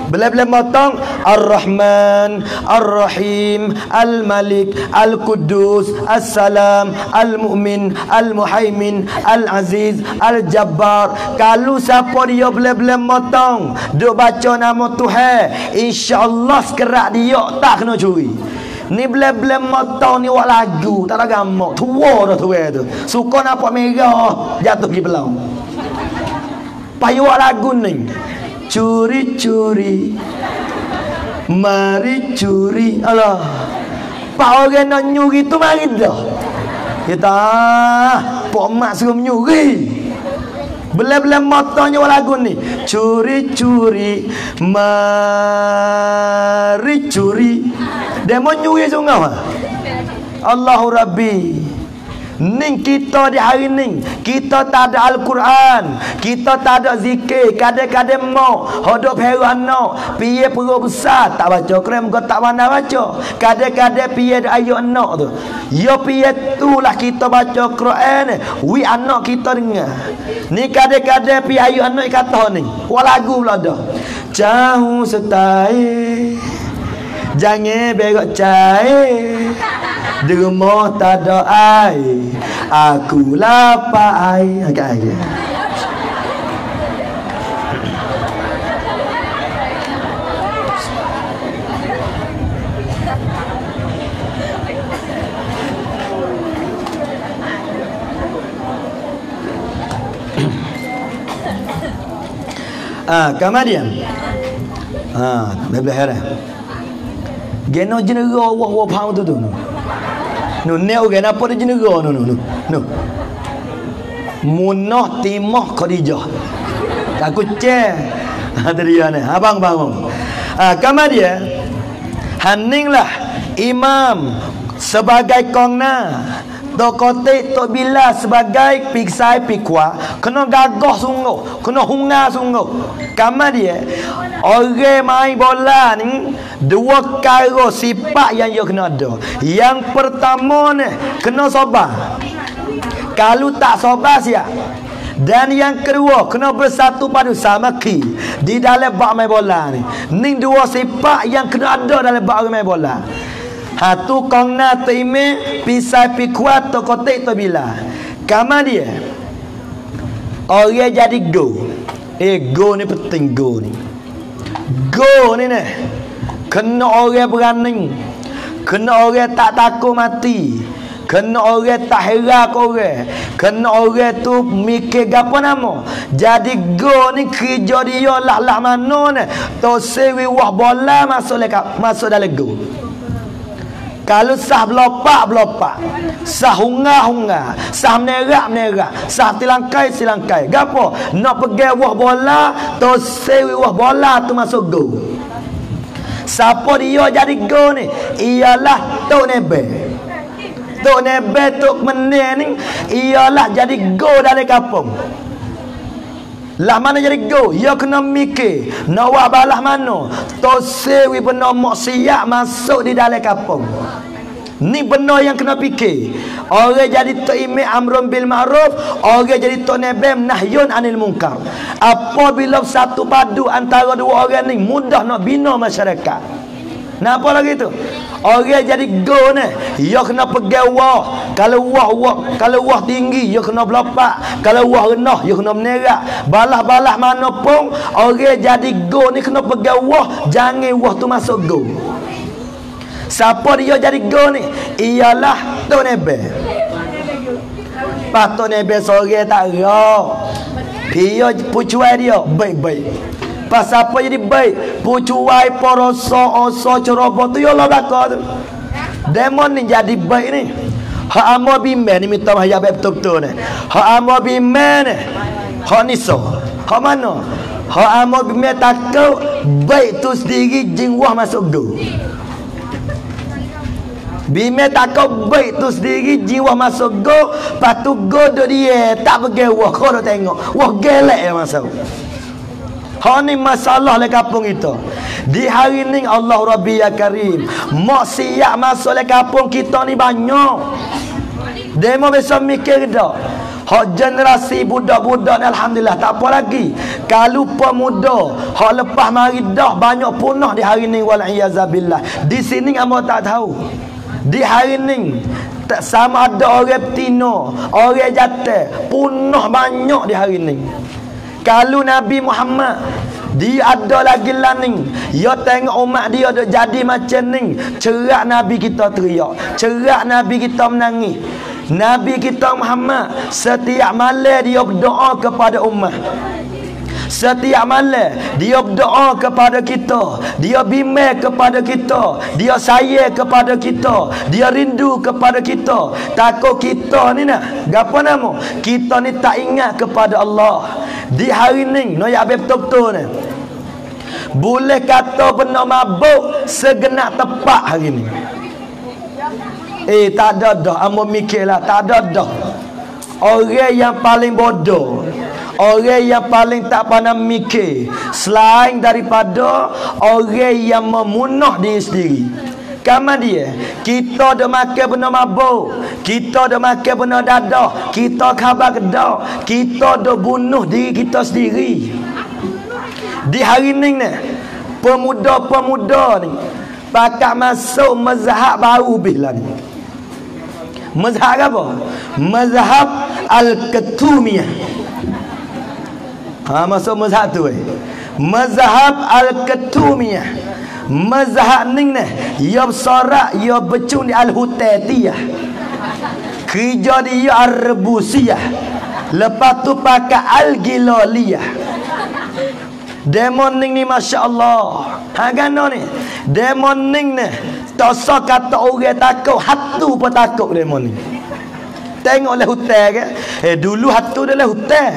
Bila-bila motong Ar-Rahman, Ar-Rahim, Al-Malik, Al-Quddus, As-Salam, Al-Mu'min, Al-Muhaimin, Al-Aziz, Al-Jabbar. Kalau siapa dia bila-bila motong duk baca nama Tuhan, insya-Allah sekerak dia tak kena curi. Ni bila-bila motong ni buat lagu, tak ada gamak. Tua dah Tuhan tu. Suka nampak merah jatuh pergi belau. Payu buat lagu ni. Curi-curi, mari curi. Allah, pak orang nak nyuri tu mari dah. Kita pak mak suruh nyuri. Bila-bila motornya lagu ni. Curi-curi, mari curi. Dia mau nyuri sungguh. Allahu Rabbi. Ning kita di hari ni kita tak ada Al-Quran, kita tak ada zikir. Kadang-kadang mau hodok heran nak piye perut besar tak baca Quran, kau tak pandai baca. Kadang-kadang piye ayat anak tu, ya piye itulah kita baca Quran wi anak kita dengar. Ni kadang-kadang piye ayat anak kata ni buat lagu pula dah. Jauh setai jangan berak cair, di rumah tak ada air, aku lapar air. Agak air. Kemudian belah heran geno jenera wah pau tu no neo gen apa dia jenera no munah timah Khadijah takut ceh tadi ya ni abang kemudian haninglah imam sebagai kongna Tokote tok bila sebagai piksai pikwa kena gagah sungguh, kena hungar sungguh. Kamar dia orang main bola ni dua kara sifat yang dia kena ada. Yang pertama ni kena sabar. Kalau tak sabar siap. Dan yang kedua kena bersatu padu samaki di dalam bak main bola ni. Ni dua sifat yang kena ada dalam bak main bola. Hatu kongna teime pisai pikuat to kotek to bila. Kama dia orang jadi go. Go ni penting go ni. Go ni kena orang berani. Kena orang tak takut mati. Kena orang tak heran orang. Kena orang tu mikir gapo nama. Jadi go ni kerja dia lah mana ni. To sewi wah bola masuk dalam go. Kalau sah belopak, sah hungar, sah menerak, sah silangkai. Gapo? Nak pergi wah bola, to sewi wah bola tu masuk go. Siapa dia jadi go ni? Ialah Tok Nebe. Tok Nebe Tok Menir ni ialah jadi go dalam kampung. Lah mana jadi go? Ya kena mikir nak buat balah mana. Tosewi benar maksiat masuk di dalam kampung. Ni benar yang kena fikir. Orang jadi ta'imi amrun bil ma'ruf, orang jadi ta'nabim nahyun anil munkar. Apabila satu padu antara dua orang ni mudah nak bina masyarakat. Kenapa lagi tu? Orang jadi go ni, dia kena pergi wah. Kalau wah tinggi, dia kena belopak. Kalau wah rendah, dia kena menerak. Balah-balah mana pun, orang jadi go ni kena pergi wah. Jangan wah tu masuk go. Siapa dia jadi go ni? Ialah Tok Nebe. patutnya besok tak rak. Dia pucuai dia baik-baik. Pasal apa jadi baik? Pucuai poroso oso ceroboh tu ya Allah belaka tu. Demon ni jadi baik ni. Hak amo bimbel ni minta mahya betul-betul ni. Hak amo bimbel ni. Hak ni so. Hak mana? Hak amo bimbel takut baik tu sendiri jin wah masuk go. Bime takut baik tu sendiri jiwa masuk go, patu go do dia tak pergi wah kau dah tengok. Wah gelek ya masuk. Ha ni masalah le kampung itu. Di hari ni Allah Rabbi ya Karim, mak siap masuk le kampung kita ni banyak. Demo besok mikir dah. Hak generasi budak-budak ni alhamdulillah tak apa lagi. Kalau pemuda hak lepas mari dah banyak punah di hari ni wal iazabillah. Di sini amo tak tahu. Di hari ni tak sama ada orang betina, orang jatuh, punah banyak di hari ni. Kalau Nabi Muhammad dia ada lagi laning, dia tengok umat dia ada jadi macam ni, cerak Nabi kita teriak, cerak Nabi kita menangis. Nabi kita Muhammad setiap malam dia berdoa kepada umat. Setiap malam dia berdoa kepada kita, dia bimbang kepada kita, dia sayang kepada kita, dia rindu kepada kita. Takut kita ni nak gapo nama? Kita ni tak ingat kepada Allah. Di hari ni no ya betul-betul ni. Boleh kata benar mabuk segenap tepat hari ni. Tak ada dah, amo mikirlah tak ada dah. Orang yang paling bodoh, orang yang paling tak pandai mikir selain daripada orang yang memunah diri sendiri. Kama dia, kita dah makan benda mabuk, kita dah makan benda dadah, kita khabar kedah, kita dah bunuh diri kita sendiri. Di hari ni pemuda-pemuda ni pakat masuk mazhab baru bila ni. Mazhab apa? Mazhab Al-Katumiyah. Masuk mazhab tu Mazhab Al-Katumiyah. Mazhab ni ia bersorak, ia bercung di Al-Hutaitiyah. Kerja dia Ar-Rebusiyah. Lepas tu pakai Al-Gilaliyah. Demon ni Masya Allah. Gana ni demon ni tak usah kata orang takut, hatu pun takut demon ni. Tengok le hutan ke. Dulu hatu dia le hutan.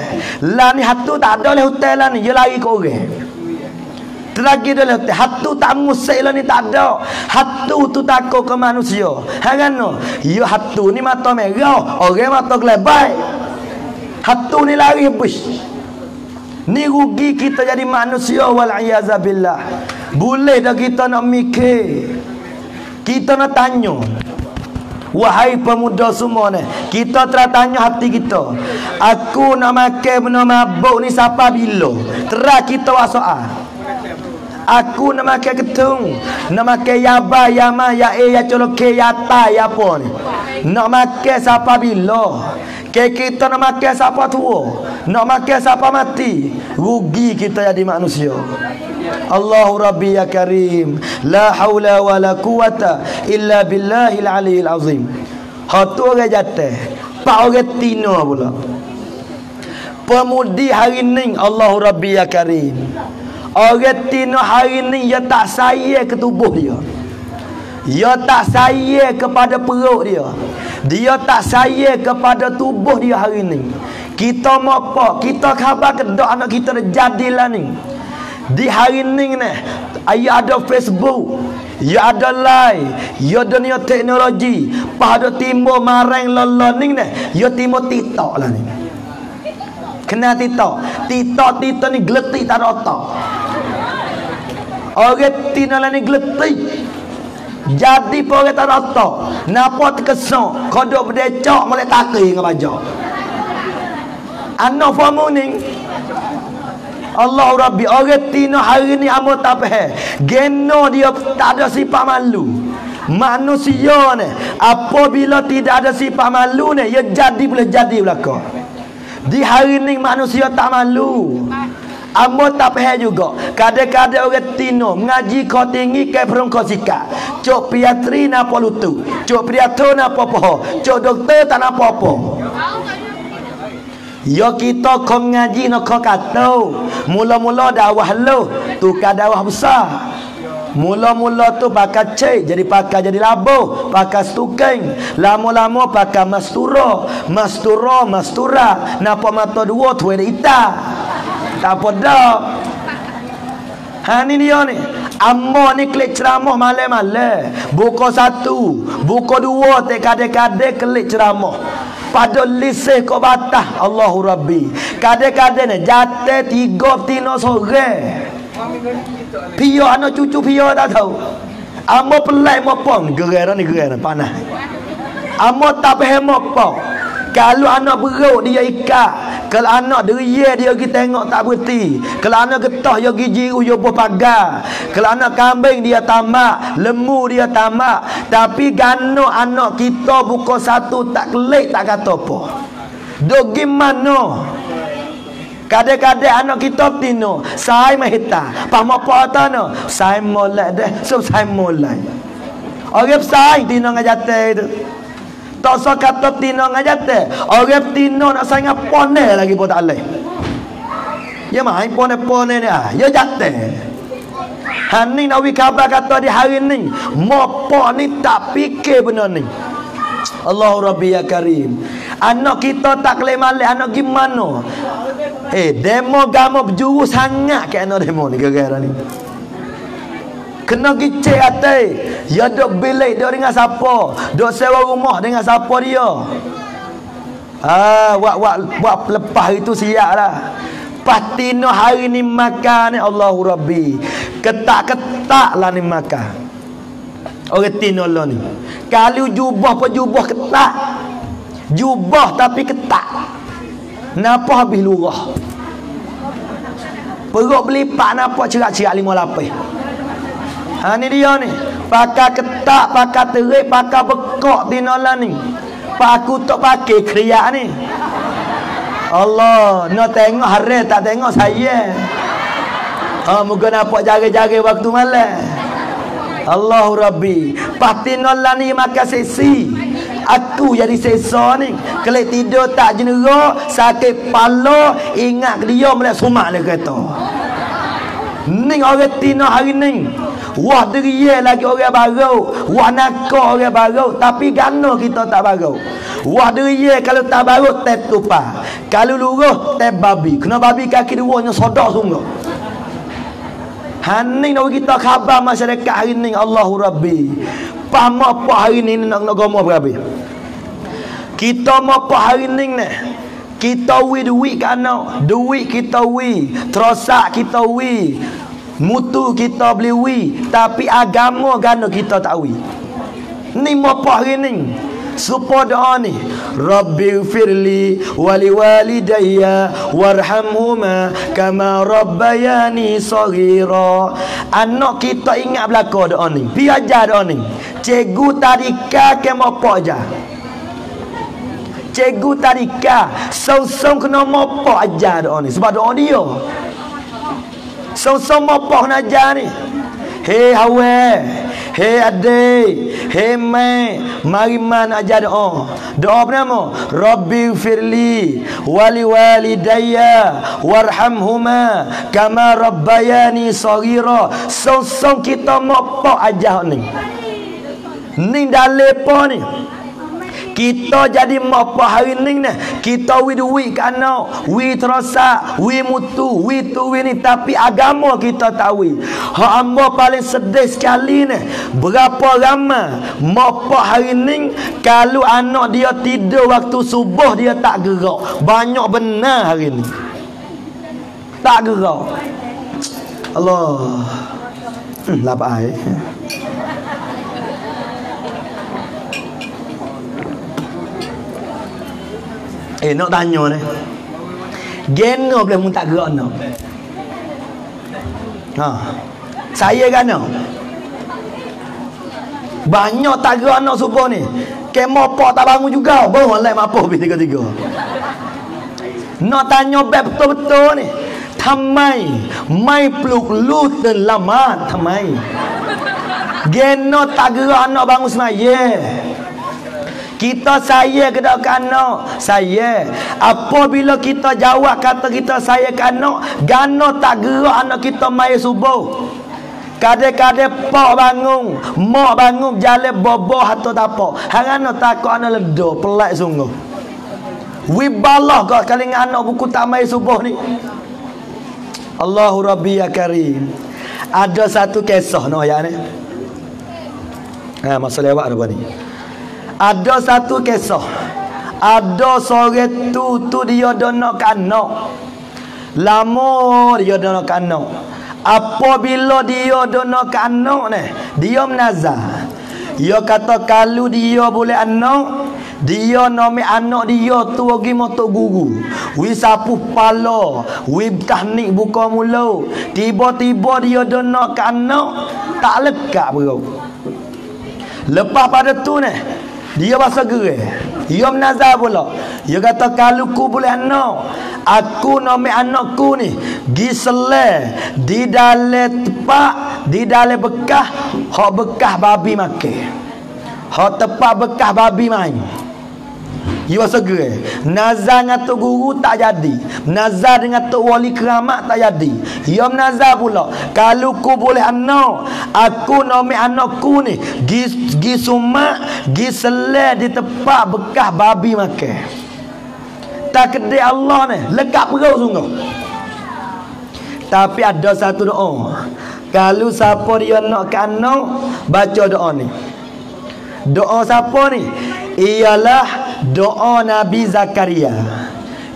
Lah ni hatu tak ada le hutan lah ni. Dia lari ke orang. Terlagi dia le hutan. Hatu tak musik lah ni tak ada. Hatu tu takut ke manusia. Kan? Ya hatu ni mata merah. Orang mata gelebai. Hatu ni lari habis. Ni rugi kita jadi manusia wal-iazabillah. Boleh dah kita nak mikir. Kita nak tanya. Wahai pemuda semua ni, kita telah tanya hati kita. Aku nak makan benda mabuk ni siapa bila? Terah kita buat soal. Aku nak makan ketung, nak makan yaba, yama, ya ya coloke, ya ta, ya apa ni. Nak makan siapa bila? Kita nak makan siapa tua, nak makan siapa mati. Rugi kita jadi manusia. Allahu Rabbi ya Karim, la haula wa la quwata illa billahil aliyil azim. Hatu orang jatuh, pak orang tino pula. Pemudi hari ni Allahu Rabbi ya Karim. Orang tino hari ni dia tak sayang ke tubuh dia. Dia tak sayang kepada perut dia. Dia tak sayang kepada tubuh dia hari ni. Kita mau apa? Kita khabar kedak anak kita dah jadilah ni. Di hari ni ayah ada Facebook, ya ada line, ya dunia teknologi, pada timur marang lolon ni ya timur TikTok lah ni. Kena TikTok. TikTok ni geletik tak ada otak. Orang tina ni geletik. Jadi pun orang tak ada otak. Napa terkesan? Kodok berdecak boleh takir dengan bajak. Anak formu ni Allah Rabbi, orang tina hari ni amo tak faham. Geno dia tak ada sifat malu. Manusia ni apabila tidak ada sifat malu ni, dia jadi boleh jadi belaka. Di hari ni manusia tak malu. Amo tak faham juga. Kadang-kadang orang tino mengaji kau tinggi ke perung kau sikat. Cok piatri napa lutu. Cok priato napa poho. Cok doktor tak napa apa. Ya kita kau ngaji nak kau kata mula-mula dakwah lu tu ka dakwah besar. Mula-mula tu pakai cek jadi pakai jadi labuh, pakai stuking, lama-lama pakai mastura, nampak mata dua tu ada ita. Tak apa dah. Ha ni dia ni. Ammo ni klik ceramah malam-malam. Buka satu, buka dua, kade-kade klik ceramah. Pada lisih kau batah Allahu Rabbi. Kade-kade ni jatuh 3 betina sore. Pio anak cucu pio tak tahu. Amo pelai mopong geran panas. Amo tak faham apa. Kalau anak beruk dia ikat, kalau anak deria dia pergi tengok tak berhenti. Kalau anak getah dia pergi jiru dia pagar. Kalau anak kambing dia tamak, lembu dia tamak. Tapi gano anak kita buka satu tak kelik tak kata apa. Do gimana? Kadang-kadang anak kita tino, saya mahita. Paham apa tano? Saya mulai dah, so saya mulai. Orang saya tino ngajate itu. Tak usah kata tino ngajate. Orang tino nak saya ngapone lagi pun tak boleh. Ya main pone-pone ni ah, ya jate. Hani nawi khabar kata di hari ni, mopo ni tak fikir benda ni. Allahu Rabbi ya Karim. Anak kita tak boleh malik, anak gimana? Demo gamo berjuru sangat ke anak demo ni gara-gara ni. Kena gicek atai. Ya dok bilik dia dengan siapa? Dok sewa rumah dengan siapa dia? Buat lepas itu siaplah. Patino hari ni makan ni Allahu Rabbi. Ketak-ketak lah ni makan. Orang tino lah ni. Kalau jubah pun jubah ketak. Jubah tapi ketak. Napa habis lurah? Perut belipak napa cerak-cerak 5 lapis. Ha ni dia ni. Pakai ketak, pakai terik, pakai bekok tinolah ni. Pak aku tak pakai kriak ni. Allah, nak tengok hari tak tengok saya. Moga nampak jaga-jaga waktu malam. Allahu Rabbi. Patinolah ni makan sesi. Aku jadi sesa ni. Kalau tidur tak jenera, sakit kepala, ingat dia melihat sumak dia kata. Ni orang tino hari ni. Wah deria lagi orang baru. Wah nakal orang baru. Tapi gana kita tak baru. Wah deria kalau tak baru teh tupa. Kalau luruh teh babi. Kena babi kaki duanya sodak sungguh. Hani nak kita khabar masyarakat hari ni Allahu Rabbi. Faham apa hari ni nak gomo berapa? Kita mau apa hari ni ni? Kita duit kana, duit kita terosak kita mutu kita beli tapi agama gano kita tak ni mau apa hari ni? Supaya doa ni, Rabbi firli wali walidayya warhamhuma kama rabbayani saghira. Anak kita ingat belaka doa ni. Pi ajar doa ni. Cikgu tadika ke mopo aja. Cikgu tadika song-song kena mopo ajar doa ni. Sebab doa dia. Song-song mopo kena ajar ni. Hei hawe, hei adik, hei mai, mari man ajar doa. Doa apa nama? Rabbi firli wali walidayya warhamhuma kama rabbayani saghira. Song-song kita mopo ajar ni. Ni dalil apa ni? Kita jadi apa hari ni ni? Kita duit ke anak, terosak, mutu, tu ni. Tapi agama kita tahu. Hak amba paling sedih sekali ni. Berapa ramai apa hari ni kalau anak dia tidur waktu subuh dia tak gerak. Banyak benar hari ni. Tak gerak. Allah. Lapar air. Nak tanya ni. Geno boleh mun tak gerak no. Saya kan no. Banyak tak gerak no subuh ni. Kemopak tak bangun juga. Boleh mapo habis tiga-tiga. Nak tanya betul-betul ni. Thamai mai peluk luten lama thamai. Geno tak gerak nak bangun semaya. Kita saya ke dak anak? Saya. Apabila kita jawab kata kita saya ke anak, gano tak gerak anak kita mai subuh. Kadang-kadang pak bangun, mak bangun jalan boboh atau tak apa. Hang anak takut anak ledo, pelak sungguh. Wibalah kau kali dengan anak buku tak mai subuh ni. Allahu Rabbi ya Karim. Ada satu kisah no ayat ni. Masa lewat apa ni? Ada satu kisah. Ada seorang tu dia dah nak anak. Lama dia dah nak anak. Apabila dia dah nak anak ni, dia menazar. Dia kata kalau dia boleh anak, dia nama anak dia tu pergi motor guru. Wi sapu pala, wi tahnik buka mulut. Tiba-tiba dia dah nak anak, tak lekat bro. Lepas pada tu ni, dia bahasa gerai. Dia menazar pula. Dia kata kalau ku boleh anak, aku nama anakku ni gi selai di dalam tempat, di dalam bekas, hak bekas babi makan. Hak tempat bekas babi main. Dia bahasa gerai. Nazar dengan tok guru tak jadi. Nazar dengan tok wali keramat tak jadi. Dia menazar pula, kalau ku boleh anak, aku nama anakku ni gi sumak, gi selai di tempat bekas babi makan. Tak kedai Allah ni lekat perut sungguh. Tapi ada satu doa. Kalau siapa dia nak ke anak, baca doa ni. Doa siapa ni? Ialah doa Nabi Zakaria.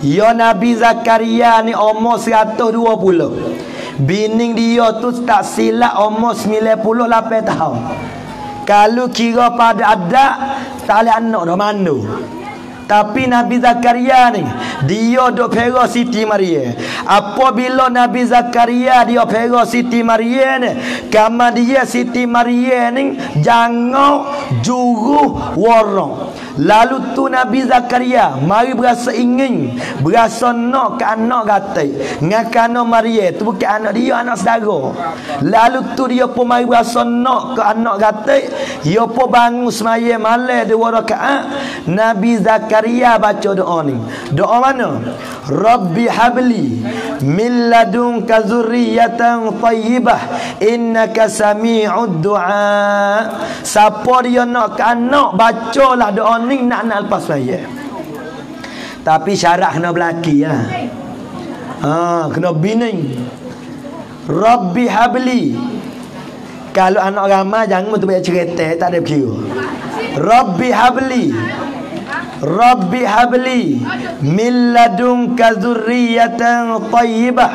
Ya Nabi Zakaria ni umur 120. Bini dia tu tak silap umur 98 tahun. Kalau kira pada adat, tak ada anak dah mana. Tapi Nabi Zakaria ni, dia duk pera Siti Maria. Apabila Nabi Zakaria dia pera Siti Maria ni, kama dia Siti Maria ni jangan juruh warang. Lalu tu Nabi Zakaria mari berasa ingin, berasa nak ke anak gatai. Ngakana Maria tu bukan anak dia, anak saudara. Lalu tu dia pun mari berasa nak ke anak gatai. Dia pun bangun semaya malam 2 rakaat. Nabi Zakaria baca doa ni. Doa mana? Rabbi habli min ladunka zurriyatan thayyibah innaka sami'ud du'a. Siapa dia nak ke anak, bacalah doa ni nak lepas saya. Tapi syarat kena berlaki lah. Kena bini. Rabbi habli. Kalau anak ramai jangan betul banyak cerita, tak ada kira. Rabbi habli. Rabbi habli min ladunka zurriyatan thayyibah.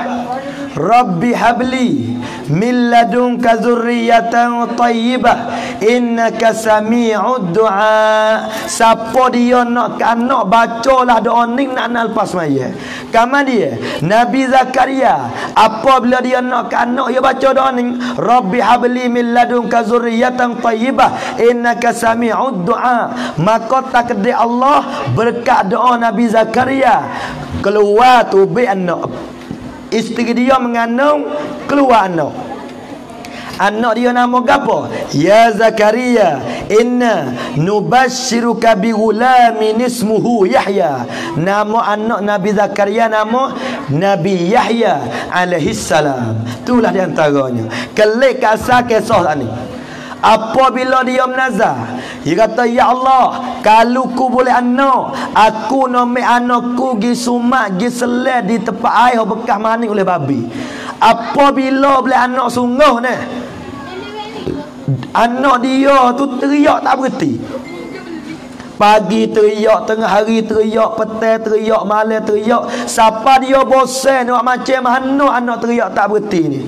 Rabbi habli min ladunka zurriyatan thayyibah innaka sami'ud du'a. Siapa dia nak ke anak, bacalah doa ni nak lepas maya. Kama dia Nabi Zakaria, apabila dia nak ke anak, dia baca doa ni, Rabbi habli min ladunka zurriyatan thayyibah innaka sami'ud du'a. Maka takdir Allah berkat doa Nabi Zakaria, keluar tu bi anak. Isteri dia mengandung, keluar anak. Anak dia nama gapo? Ya Zakaria, inna nubashiruka bi ghulamin ismuhu Yahya. Nama anak Nabi Zakaria nama Nabi Yahya alaihi salam. Itulah di antaranya. Kelik kasar kisah ni. Apabila dia menazar, dia kata, ya Allah, kalau ku boleh anak, aku nama anakku gi sumak, gi selai di tempat air bekas mani oleh babi. Apabila boleh anak sungguh ni, anak dia tu teriak tak berhenti. Pagi teriak, tengah hari teriak, petang teriak, malam teriak. Siapa dia bosan nak macam mana anak teriak tak berhenti ni.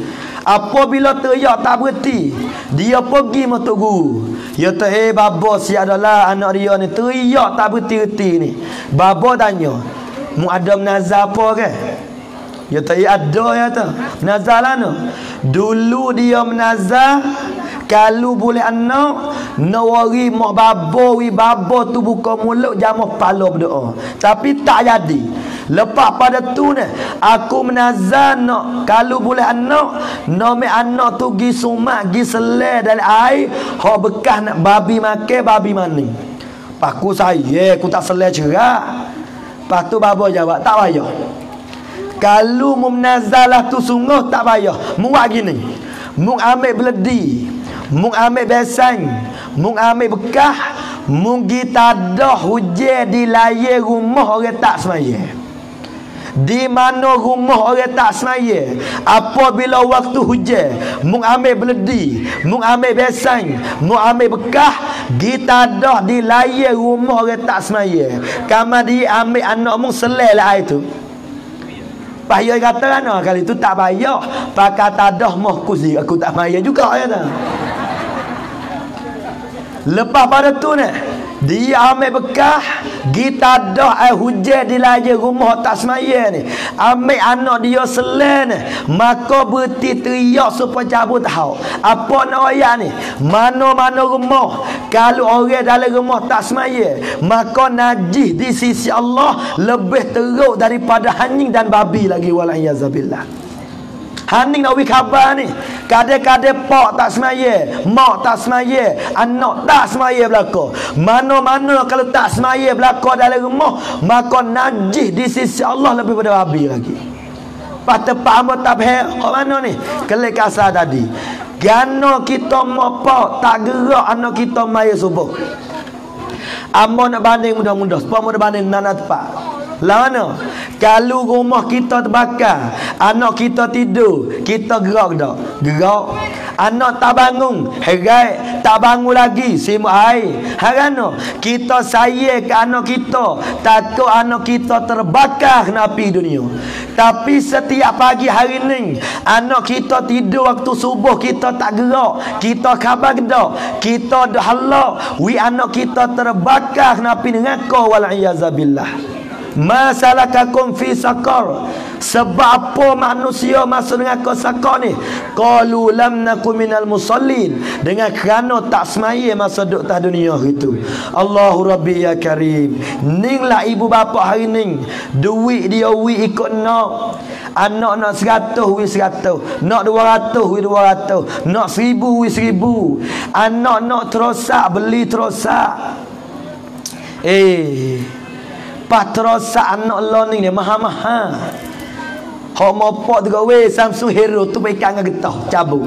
Apabila teriak tak berhenti, dia pergi motor guru. Dia kata, baba siap adalah anak dia ni teriak tak berhenti-henti ni. Baba tanya, mu ada menazar apa ke? Dia kata, ada ya tu. Menazar lah no. Dulu dia menazar, kalau boleh anak, nawari mak babo tu buka mulut jamah pala berdoa. Tapi tak jadi. Lepas pada tu ni, aku menazar nak kalau boleh anak, nama anak tu gi sumak, gi selai dalam air, hak bekas nak babi makan, babi mani. Paku saya, aku tak selai cerak. Lepas tu babo jawab, tak payah. Kalau munazalah tu sungguh tak payah. Mu buat gini. Mu ambil beledi, mu ambil besang, mu ambil bekah, mu kita dah hujan di layar rumah orang tak semaya. Di mana rumah orang tak semaya, apabila waktu hujan, mu ambil beledi, mu ambil besang, mu ambil bekah, kita dah di layar rumah orang tak semaya. Kamu dia ambil anak mu selai lah air tu. Payah kata kan kali tu tak payah. Pakai tadah moh kuzi aku tak payah juga ya dah. Lepas pada tu ni dia ambil bekah, kita dah air hujan di layar rumah tak semaya ni. Ambil anak dia selai ni, maka berti teriak supaya cabut tahu. Apa nak ayat ni? Mana-mana rumah kalau orang dalam rumah tak semaya, maka najis di sisi Allah lebih teruk daripada haning dan babi lagi, wala'iyazabillah. Haning nak bagi khabar ni, kadang-kadang pak tak semaya, mak tak semaya, anak tak semaya belaka. Mana-mana kalau tak semaya belaka dalam rumah, maka najis di sisi Allah lebih pada babi lagi. Pas tepat hamba tak faham kat mana ni? Kelik kasar tadi. Gana kita mopak tak gerak anak kita maya subuh. Amba nak banding mudah-mudah, supaya mudah banding nana tepat. Lah mana? Kalau rumah kita terbakar, anak kita tidur, kita gerak tak? Gerak. Anak tak bangun, herai, tak bangun lagi, simuk air. Harana kita sayang ke anak kita, takut anak kita terbakar kena api dunia. Tapi setiap pagi hari ni, anak kita tidur waktu subuh, kita tak gerak, kita khabar tak? Kita dah halak, anak kita terbakar kena api neraka, wala'iyazabillah. Masalakakum fi sakar. Sebab apa manusia masuk dengan sakar ni? Qalu lam nakum minal musallin. Dengan kerana tak semaya masa duduk atas dunia itu. Allahu Rabbi ya Karim. Ninglah ibu bapa hari ni, duit dia ikut nak. Anak nak 100 100, nak 200 200, nak 1000 1000. Anak nak terosak beli terosak. Pas terosak anak lo ni mahal-mahal. Hok mopok juga weh Samsung Hero tu baik dengan getah cabut.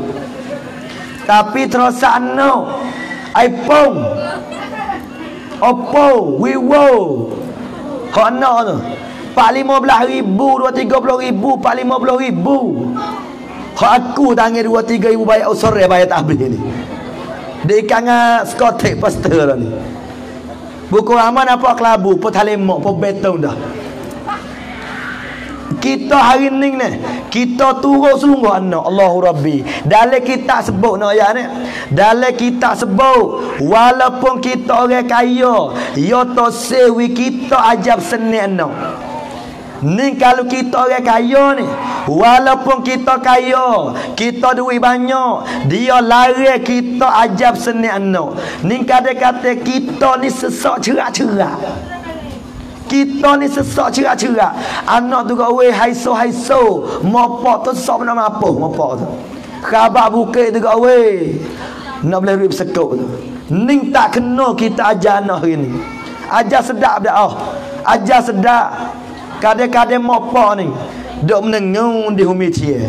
Tapi terosak anak iPhone, Oppo, Vivo. Hok anak tu 4-15 ribu, 2-30 ribu, 4-50 ribu. Hok aku tangan 2-3 ribu bayar sore bayar tak habis ni. Dia ikan dengan skotek pastor ni. Buku aman apa kelabu, pun talimok, pun beton dah. Kita hari ni kita turut sungguh anak Allahu Rabbi. Dalam kitab sebut nak ayat ni. Dalam kitab sebut walaupun kita orang kaya, ya to sewi kita ajab seni anak. Ni kalau kita orang kaya ni, walaupun kita kaya, kita duit banyak, dia lari kita ajab seni anak. Ni kata-kata kita ni sesak cerak-cerak. Kita ni sesak cerak-cerak. Anak tu kau weh haiso-haiso, mopak tu sesak mana apa mopak tu. Khabar bukit tu kau weh. Nak boleh duit sekut tu. Ni tak kena kita ajar anak hari ni. Ajar sedap dah. Ajar sedap. Kadang-kadang mopak ni duk menengung di humi cia.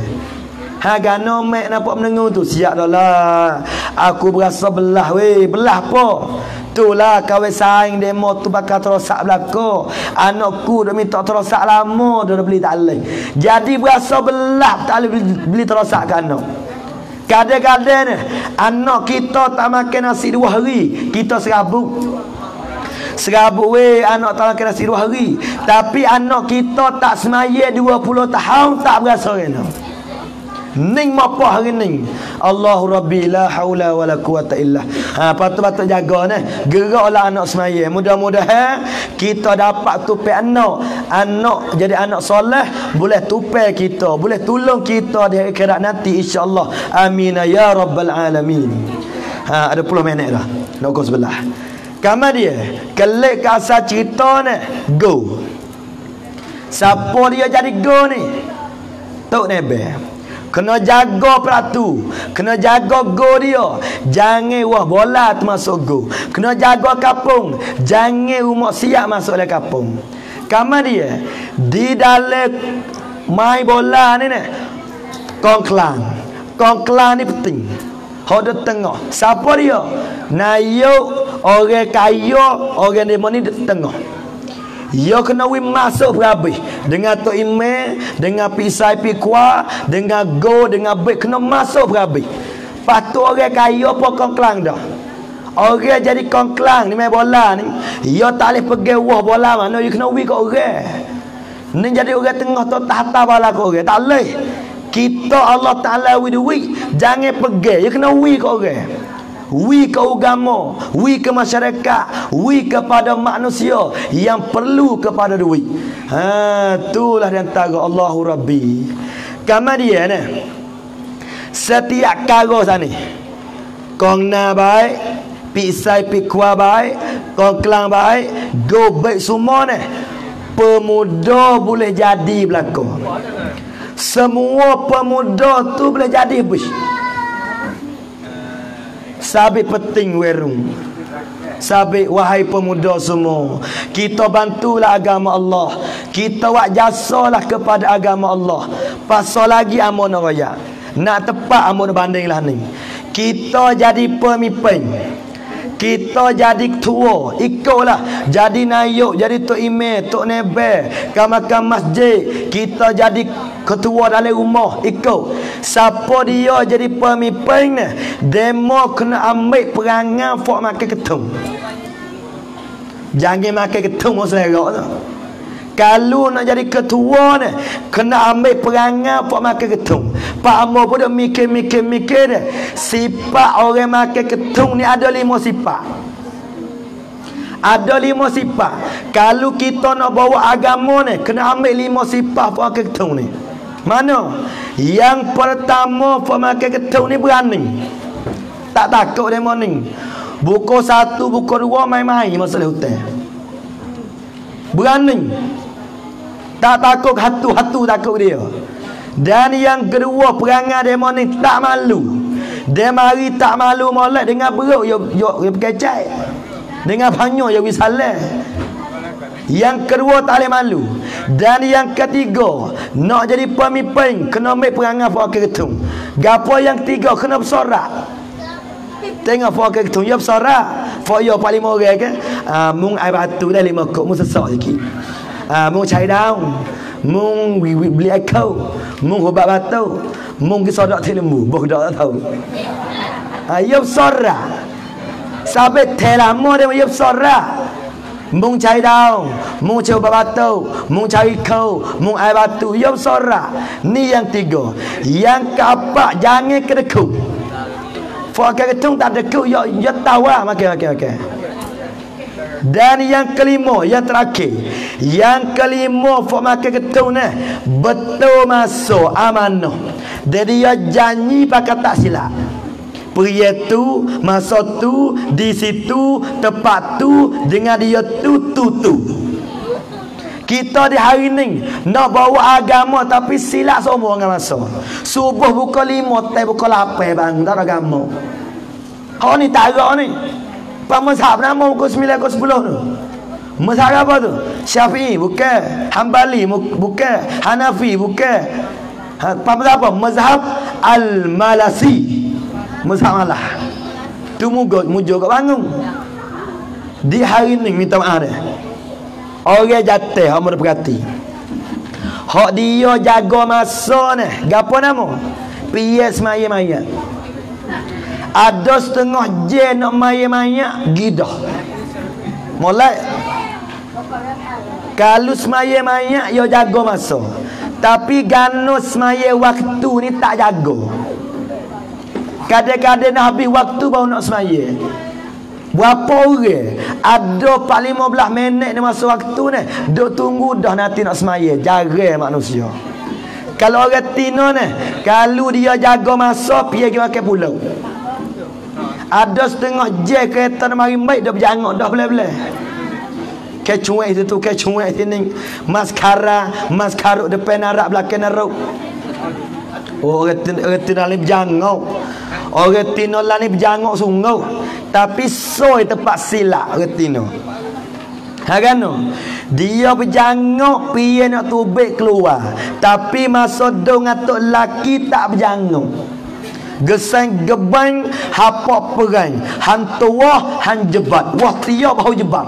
Gana mek nampak menengung tu siap dah lah. Aku berasa belah weh. Belah apa? Itulah kawan saing demo tu bakal terosak belaka. Anakku dah minta terosak lama dah beli tak boleh. Jadi berasa belah tak boleh beli terosak ke anak. Kadang-kadang ni anak kita tak makan nasi 2 hari, kita serabut. Serabut weh anak tak makan nasi 2 hari. Tapi anak kita tak semaya 20 tahun tak berasa kena. Ning apa hari ni? Allahu Rabbi la haula wala quwata illa. Patut-patut jaga ni. Geraklah anak semaya. Mudah-mudahan kita dapat tupai anak. Anak jadi anak soleh, boleh tupai kita, boleh tolong kita di akhirat nanti insya-Allah. Amin ya rabbal alamin. Ada 10 minit dah. Nak kau sebelah. Kamar dia kelik ke asal cerita ni go. Siapa dia jadi go ni? Tok Nebe. Kena jaga peratu, kena jaga go dia. Jangan wah bola termasuk go. Kena jaga kapung, jangan rumah siap masuk dalam kapung. Kamar dia di dalam main bola ni kongklang. Kongklang ni penting. Ada tengah. Siapa dia? Nayuk, orang kaya, orang demo ni tengah. Dia kena masuk berhabis. Dengan Tok Imam, dengan pisai pikwa, dengan go, dengan bek, kena masuk berhabis. Patut orang kaya apa kongklang dah. Orang jadi kongklang ni main bola ni, dia tak boleh pergi wah bola mana, dia kena wi kat orang. Ni jadi orang tengah tu tahta bola kat orang. Tak boleh. Kita Allah Ta'ala wi jangan pergi, dia kena wi kat orang. Wi ke agama, wi ke masyarakat, wi kepada manusia yang perlu kepada duit. Itulah di antara Allahu Rabbi. Kemudian setiap karo sana, kongna baik, pisai pikwa baik, kongklang baik, go baik semua ni, pemuda boleh jadi belakang. Semua pemuda tu boleh jadi bus. Sabit penting werung. Sabit wahai pemuda semua, kita bantulah agama Allah. Kita buat jasalah kepada agama Allah. Pasal lagi amun raya. Nak tepat amun bandinglah ni. Kita jadi pemimpin. Kita jadi tua, ikutlah. Jadi nayuk, jadi tok imam, tok nebe, kamar masjid. Kita jadi ketua dalam rumah, ikut. Siapa dia jadi pemimpin ni, demo kena ambil perangai fok makan ketum. Jangan makan ketum selera tu. Kalau nak jadi ketua ni, kena ambil perangai fok makan ketum. Pak Amor pun dah mikir ni. Sifat orang makan ketum ni ada 5 sifat. Ada 5 sifat. Kalau kita nak bawa agama ni, kena ambil 5 sifat fok makan ketum ni. Mana? Yang pertama fok makan ketum ni berani. Tak takut demo ni. Buku 1, buku 2 main-main masalah hutan. Berani. Tak takut hatu-hatu takut dia. Dan yang kedua perangai demo ni tak malu. Dia mari tak malu molek dengan beruk yo berkecai. Dengan banyak yo wisalah. Yang kedua tak boleh malu. Dan yang ketiga, nak jadi pemimpin kena ambil perangai fakir ketum. Gapo yang ketiga kena bersorak. Tengok fakir ketum yo bersorak. Fak yo paling orang ke? Mung air batu dah 5 kok, mung sesak sikit. Mung cai daun. Mung beli kau, mung ubat batu, mung sodak lembu, boh dak tahu. Ayub sora. Sampai telamo dia ayub sora. Mung cai daun, mung cai ubat batu, mung cai kau, mung air batu, ayub sora. Ni yang 3. Yang keempat jangan kedekut. Fakir ketung tak dekut, yo tahu ah makan. Dan yang kelima, yang terakhir, yang kelima fok makan ketung ni betul masuk amanah. Jadi dia janji pakai tak silap. Pria tu, masa tu, di situ, tempat tu, dengan dia tu. Kita di hari ni nak bawa agama tapi silap semua dengan masa. Subuh buka 5, teh buka 8 bang, tak ada agama. Kau ni tak ada ni. Mazhab nama pukul 9 ke 10 tu. Mazhab apa tu? Syafi'i bukan, Hambali bukan, Hanafi bukan. Mazhab apa? Mazhab Al-Malasi. Mazhab malah. Tu mujur kat bangun. Di hari ni minta maaf dia. Orang jatuh, hak mau perhati. Hak dia jaga masa ni. Gapo nama? PS maya-maya. Ada setengah je nak maya-maya gidah. Mulai kalau semaya-maya dia jaga masa. Tapi ganus semaya waktu ni tak jaga. Kadang-kadang nak habis waktu baru nak semaya. Berapa orang ada 15 minit ni masa waktu ni duk tunggu dah nanti nak semaya. Jarang manusia. Kalau orang tino ni, kalau dia jaga masa pergi makan pulau. Ada setengah je kereta nak mari baik dah berjangok dah boleh-boleh. Kecuek itu, kecuek sini. Maskaruk depan narak belakang naruk. Orang Tino ni berjangau. Orang Tino lah ni berjangau sungguh. Tapi soi tempat silap orang Tino. Kan? Dia berjangau piye nak tubik keluar. Tapi masa dong atuk laki tak berjangau. Geseng gebang hapak perang. Hantu wah han jebat. Wah tiap bahu jebat.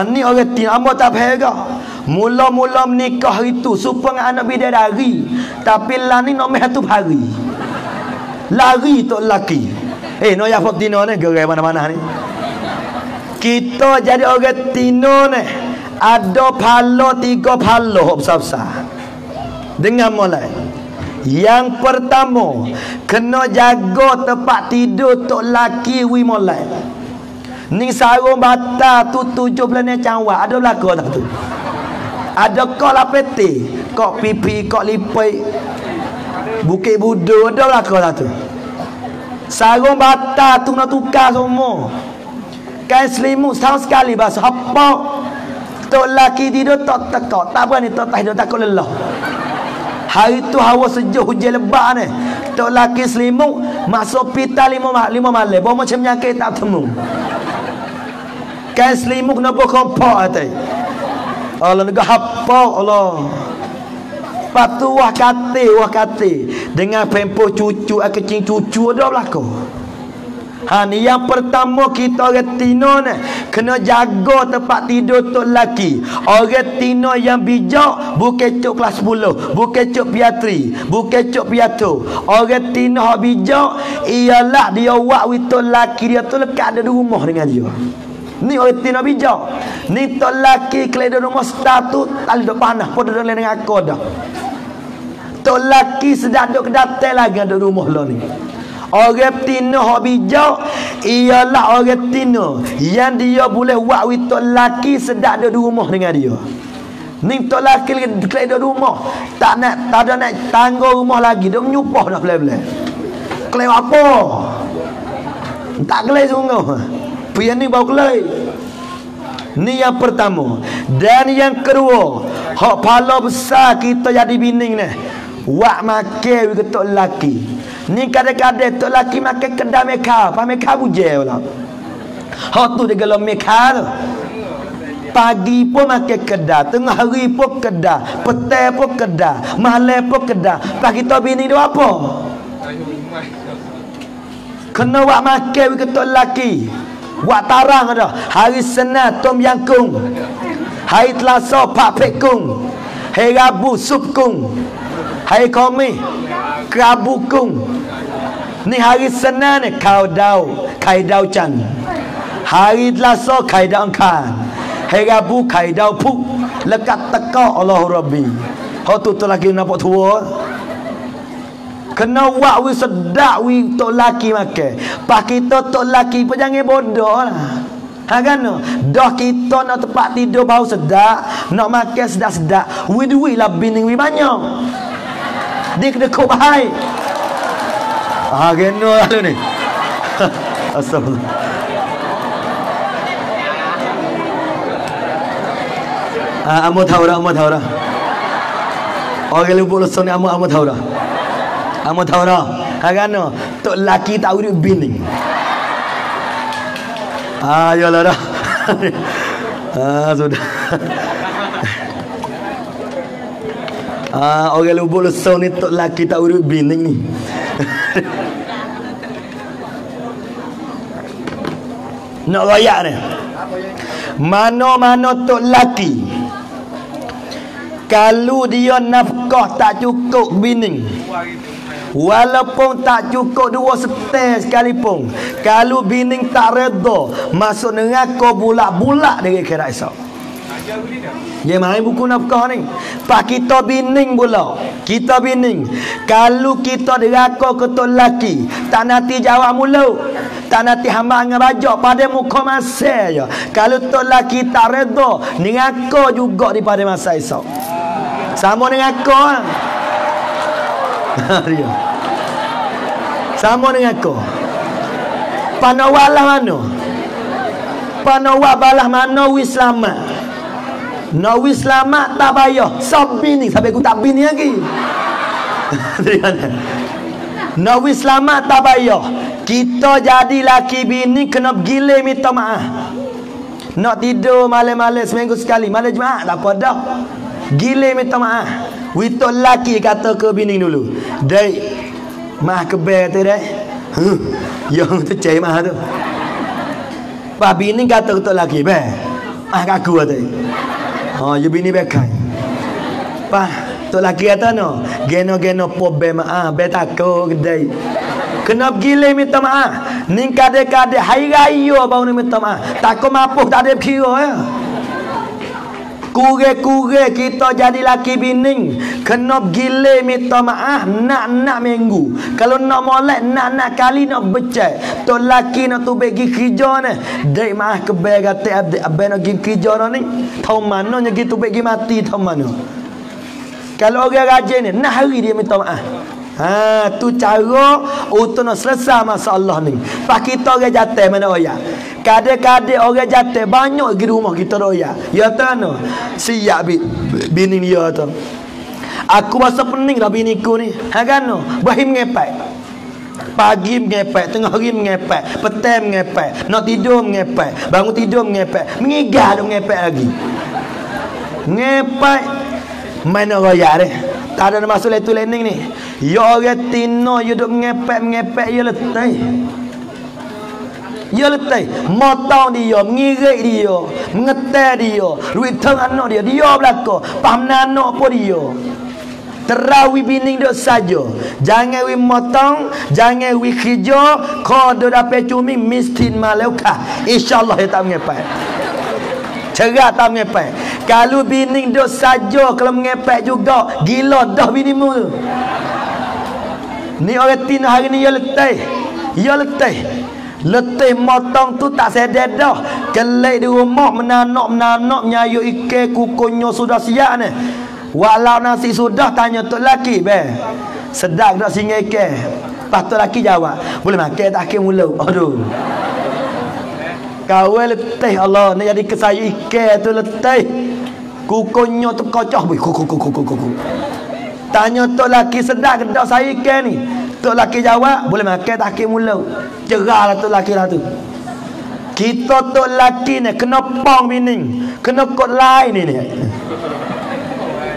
Ni orang Tino amba tak faham. Mula-mula menikah itu supaya anak bidadari. Tapi lah ni nak meh tu hari. Lari tok laki. No ya fok Tino ni gerai mana-mana ni. Kita jadi orang Tino ni ada palo 3 palo besar-besar. Dengan mulai. Yang pertama, kena jaga tempat tidur tok laki wi mulai. Ni sarung bata tu 17 cangwa. Ada belaka tak tu? Ada kok lah peti, kok pipi, kok lipai, Bukit Budo, ada lah kok lah tu. Sarung bata tu nak tukar semua. Kain selimut setahun sekali basuh. Apa? Tok laki tidur tak tekak. Tak berani tok tidur takut lelah. Hari tu hawa sejuk hujan lebat ni. Tok laki selimut masuk pita 5 malam. Bawa macam penyakit tak temu. Kain selimut kena berkompak atas. Allah nak hafal Allah. Patu wah kate dengan pempoh cucu kecing cucu ada belaka. Ni yang pertama kita orang Tino ni kena jaga tempat tidur tok laki. Orang Tino yang bijak bukan cuk kelas 10, bukan cuk piatri, bukan cuk piatu. Orang Tino yang bijak ialah dia wak wi tok laki dia tu lekat ada di rumah dengan dia. Ni orang Tino bijak. Ni tok laki kelai rumah status tak ada panah pun ada dengan aku dah. Tok laki sedang duk kedatai lagi ada rumah lo ni. Orang Tino hak bijak ialah orang Tino yang dia boleh buat with tok laki sedang ada di rumah dengan dia. Ni tok laki kelai ada rumah tak ada nak tangga rumah lagi dia menyupah dah belai-belai. Kelai apa? Tak kelai sungguh. Yang ni bau kelai. Ni yang pertama. Dan yang kedua, hak pala besar kita jadi bining ni. Wak makan ke tok laki. Ni kadang-kadang tok laki makan kedai meka, pa meka bujel pula. Hak tu dia gelam meka tu. Pagi pun makan kedai, tengah hari pun kedai, petang pun kedai, malam pun kedai. Pak kita bining dia apa? Kena wak makan ke tok laki. Buat tarang ada. Hari Senin tom yang kung. Hari Selasa pak pek kung. Hari Rabu sup kung. Hari Khamis kerabu kung. Ni hari Senin ni kai dau chan. Hari Selasa kai dau kan. Hari Rabu kai dau puk. Lekat teka Allah Rabbi. Hak tu lagi nampak tua. Kena wak wi sedak wi tok laki makan. Pak kita tok laki pun jangan bodoh lah. Kan? Dah kita nak tempat tidur bau sedak, nak makan sedak-sedak. Wi duit lah bining wi banyak. Dia kena kau bahai. Kena lah ni. Astagfirullah. Amu tahu dah. Orang lupa lesson ni amu tahu dah. Amu tahu dah. Kan? Tok laki tak urut bini. Yalah dah. Sudah. Orang lupa lesson ni tok laki tak urut bini ni. Nak royak ni. Mana-mana tok laki kalau dia nafkah tak cukup bini, walaupun tak cukup 2 setel sekalipun, kalau bini tak reda masuk neraka bulak-bulak dari akhirat esok. Dia main buku nafkah ni. Pak kita bining pula. Kita bining. Kalau kita deraka ke tok laki, tak nanti jawab mulu. Tak nanti hamba dengan bajak pada muka masa je. Kalau tok laki tak reda, neraka juga di pada masa esok. Sama dengan kau lah. Sama dengan kau. Panawalah mana? Panawak balah mana wis selamat. Nak wis selamat tak payah. Sab bini sampai aku tak bini lagi. Nak wis selamat tak payah. Kita jadi laki bini kena gile minta maaf. Nak tidur malam-malam seminggu sekali, malam Jumaat tak apa dah. Gile minta maaf. Witok laki kata ke bini dulu. Dek, maaf kebel tu dek. Yang tu cai maaf tu. Pak bini kata ke laki, "Be, maaf aku tu." You bini bekai. Pak, tok laki kata no, geno po be maaf, be takut kedai. Kena gile minta maaf. Ning kade-kade hari raya baru ni minta maaf. Takut mampu tak ada kira ya. Kure-kure kita jadi laki bini kena gile minta maaf nak minggu. Kalau nak molek nak kali nak becek. Tok laki nak tu bagi kerja ni. Dek maaf kebel kata abang nak pergi kerja ni. Tahu mana nya gitu bagi mati tahu mana. Kalau orang rajin ni nak hari dia minta maaf. Tu cara untuk nak selesai masalah ni. Pak kita orang jatuh mana oya. Kadang-kadang orang jatuh banyak di rumah kita oya. Ya tano. Siap bini dia tu. Aku rasa pening dah biniku ni. Kan no. Bahim ngepek. Pagi ngepek, tengah hari ngepek, petang ngepek, nak tidur ngepek, bangun tidur ngepek, mengigah duk ngepek lagi. Ngepek mana royak deh. Tak ada masalah itu lening ni. Ya orang tino you duk ngepek ya letih. Ya letih. Motong dia, mengirik dia, mengetel dia, duit teng anak dia belaka. Paham anak pun dia. Terawih bini duk saja. Jangan wi motong, jangan wi kerja, kau duk dapat cumi miskin malauka. Insya-Allah dia tak ngepek. Cerak tak ngepek. Kalau bini duk saja kalau ngepek juga, gila dah binimu tu. Ni orang tina hari ni ya letih. Ya letih. Letih motong tu tak sedar dah. Kelai di rumah menanak nyayu ikan kukunya sudah siap ni. Walau nasi sudah tanya tok laki, "Be, sedap tak singa ikan?" Pas tok laki jawab, "Boleh makan tak akhir mula." Aduh. Kau letih Allah ni jadi kesayu ikan tu letih. Kukunya tu kocok kuku. Tanya tok laki sedap ke tak saya ikan ni? Tok laki jawab, "Boleh makan tak akhir mula." Cerahlah tok laki lah tu. Kita tok laki ni kena pong bini, kena kot lain ni.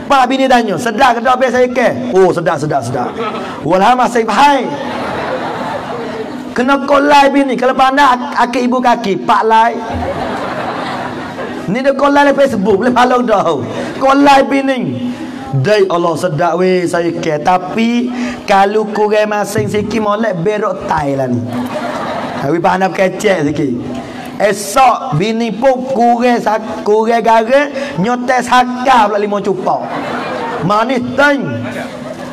Pak bini tanya, "Sedap ke tak biasa ikan?" "Oh, sedap. Walah masih bahai." Kena kolai bini. Kalau pandai akak ibu kaki, pak lai. Ni dia kolai di Facebook, boleh follow dah. Kolai bini. Dai Allah sedap weh saya ikan. Tapi kalau kurang masing sikit molek berok tai lah ni. Tapi pandai kecek sikit. Esok bini pun kurang gara nyotes hakah pula 5 cupak. Manis teng.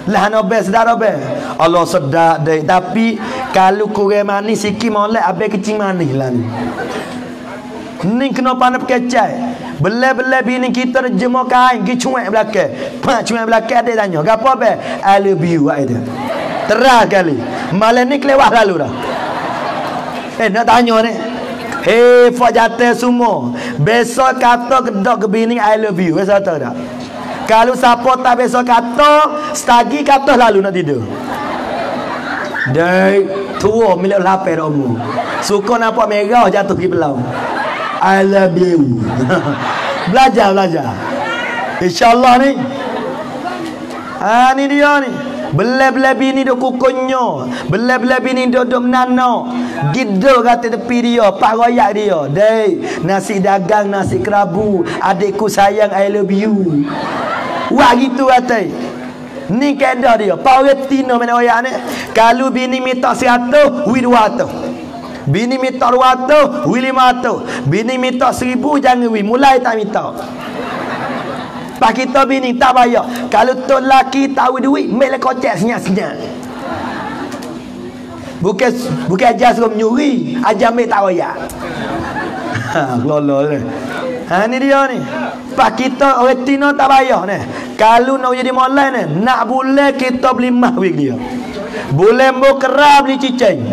Lah nobel sedap nobel. Allah sedap dek. Tapi kalau kurang manis sikit molek habis kecing manis lah ni. Ni kena pandai kecek. Belai-belai bini kita jemur kain pergi cuek belakang. Pak cuek belakang adik tanya, "Gapo be? I love you." Itu. Terang kali. Malam ni kelewat lalu dah. Nak tanya ni. Fak jatuh semua. Besok kata kedok ke bini I love you. Besok tahu tak? Kalau siapa tak besok kata, setagi kata lalu nak tidur. Dai tua milik lapar umur. Suka nampak merah jatuh pergi belau. I love you. Belajar. InsyaAllah ni. Ni dia ni. Belai-belai bini duk kukunya. Belai-belai bini duk menanak. Gidul kata tepi dia. Pak royak dia. Dek, nasi dagang, nasi kerabu. Adikku sayang, I love you. Wah gitu kata. Ni kaedah dia. Pak orang Tino mana royak ni. Kalau bini minta 100, wi 200. Bini minta 200, wi 500. Bini minta 1000, jangan wi. Mulai tak minta. Pak kita bini tak bayar. Kalau tu laki tahu duit, make lah kocek senyap-senyap. Bukan ajar suruh menyuri, ajar make tak bayar. Lolol. Ni dia ni. Pak kita orang Tino tak bayar ni. Kalau nak jadi molai ni, nak boleh kita beli mah wig dia. Boleh mokera beli cicing.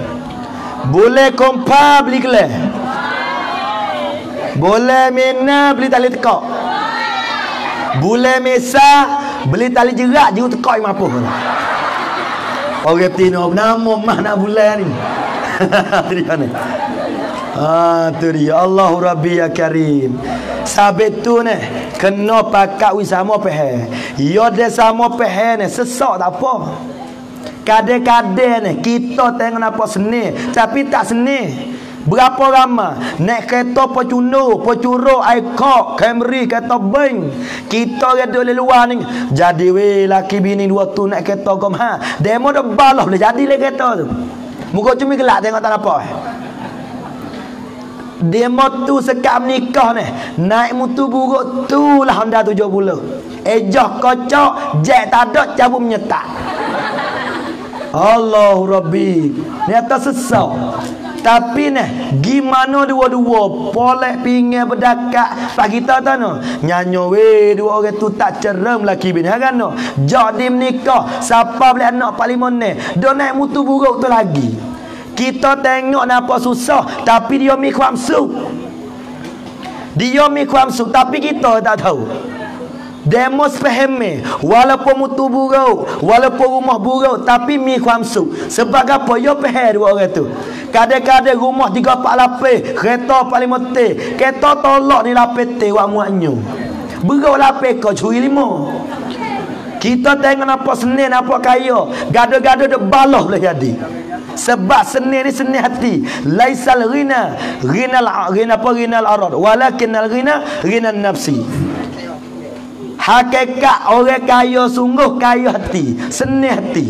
Boleh kompa beli keleh. Boleh mina beli tali tekak. Boleh mesa beli tali jerak je tekak mampu. Orang tino nama mana bulan ni. Tu dia ni. Tu dia. Allahu Rabbi ya Karim. Sabit tu ni kena pakat wi sama pehe. Yo de sama pehe ni sesak tak apa. Kadang-kadang ni kita tengok apa seni tapi tak seni. Berapa ramai naik kereta Fortuner, Pocuro, Aikok, Camry, kereta Bank. Kita ada di luar ni. Jadi weh laki bini dua tu naik kereta kau ha. Demo dah balah boleh jadi le kereta tu. Muka cumi gelak tengok tak apa. Demo tu sekap nikah ni. Naik mutu buruk tu lah Honda 70. Ejah kocok, jet tak ada cabut menyetak. Allahu Rabbi. Ni atas sesak. Tapi nah, gimana dua-dua polek pinggir berdekat pak kita tu no. Nyanyo weh dua orang tu tak cerem laki bini kan no. Jadi menikah, siapa boleh anak parlimen ni? Dia naik mutu buruk tu lagi. Kita tengok nampak susah tapi dia mi kuamsu. Dia mi kuamsu tapi kita tak tahu. Demo sepahami walaupun mutu buruk, walaupun rumah buruk tapi mi kuamsu. Sebab apa? Yo pahal dua orang tu. Kadang-kadang rumah 3-4 lapis, kereta paling mati. Kereta tolak ni lapis te wak muaknya. Beruk lapis kau curi 5. Kita tengok nampak seni, nampak kaya. Gado-gado dek balah boleh jadi. Sebab seni ni seni hati. Laisal ghina, ghinal arad, walakinnal ghina ghinan nafsi. Hakikat orang kaya sungguh kaya hati, seni hati.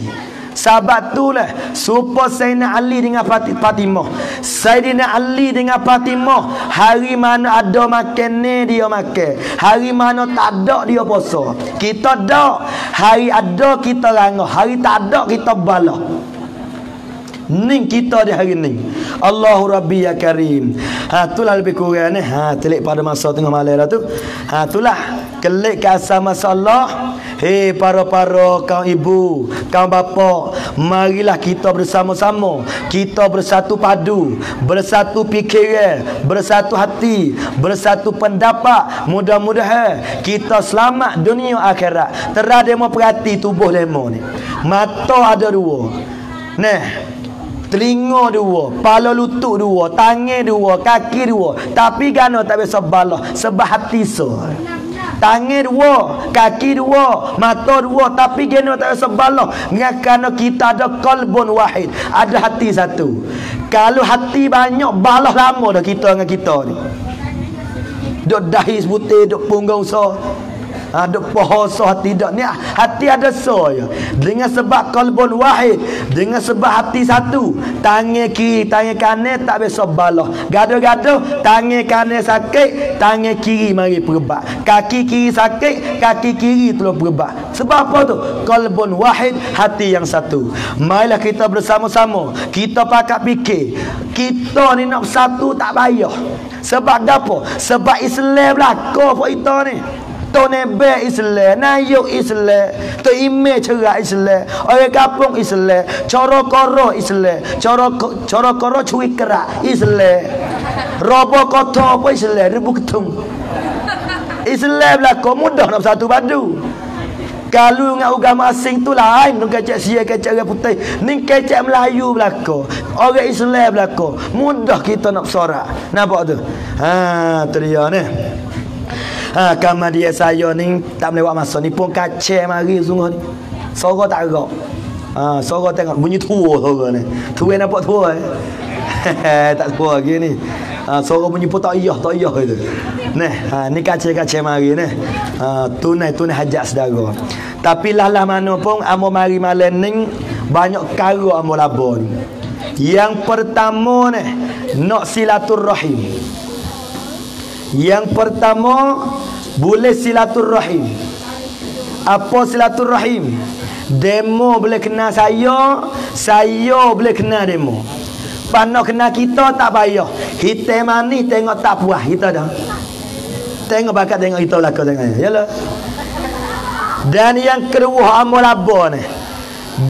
Sahabat tu lah supaya Sayyidina Ali dengan Fatimah. Sayyidina Ali dengan Fatimah, hari mana ada makan ni dia makan, hari mana tak ada dia puasa. Kita dak, hari ada kita rangah, hari tak ada kita balah. Ning kita di hari ni. Allahu Rabbi ya Karim. Itulah lebih kurang ni. Telik pada masa tengah malam dah tu. Itulah kelik ke asal masalah. Hei para-para kaum ibu, kaum bapa, marilah kita bersama-sama, kita bersatu padu, bersatu fikiran, bersatu hati, bersatu pendapat. Mudah-mudahan kita selamat dunia akhirat. Terada mau perhati tubuh lemo ni. Mata ada 2. Nah, telinga 2, kepala lutut 2, tangan 2, kaki 2. Tapi gano tak biasa balah sebab hati so. Tangan 2, kaki 2, mata 2, tapi gano tak biasa balah kerana kita ada qalbun wahid, ada hati satu. Kalau hati banyak balah lama dah kita dengan kita ni. Duk dahi sebutir, duk punggung so. Duk poho so hati dak ni hati ada so ya. Dengan sebab qalbun wahid, dengan sebab hati satu. Tangan kiri, tangan kanan tak biasa balah. Gaduh-gaduh tangan kanan sakit, tangan kiri mari perebat. Kaki kiri sakit, kaki kiri terus perebat. Sebab apa tu? Qalbun wahid, hati yang satu. Marilah kita bersama-sama, kita pakat fikir. Kita ni nak bersatu tak payah. Sebab apa? Sebab Islam belaka apa kita ni. Tu nebe Islam, nayuk Islam, tu ime cerak Islam, orang kampung Islam, cara koro Islam, cara koro cuik kerak Islam, robo kotor apa Islam, ribu ketung. Islam lah kau mudah nak satu padu. Kalau dengan agama asing tu lain, tu kecek sia kecek orang putih, ni kecek Melayu belaka, orang Islam belaka, mudah kita nak bersorak. Nampak tu? Tu dia ni. Kamar dia saya ni tak melewat masa ni pun kacau mari sungguh ni. Suara tak gerak. Suara tengok bunyi tua suara ni. Tua nampak tua tak tua lagi ni. Suara bunyi pun tak iyah itu. Nah, ni kacau mari ni. Tunai hajat saudara. Tapi lah mana pun amo mari malam ni banyak kara amo laba ni. Yang pertama ni nak silaturrahim. Yang pertama boleh silaturrahim. Apa silaturrahim? Demo boleh kenal saya boleh kenal demo. Pandang kenal kita tak payah. Kita manis tengok tak puas kita dah. Tengok bakat tengok kita belaka tengok. Yalah. Dan yang kedua amal laba ni.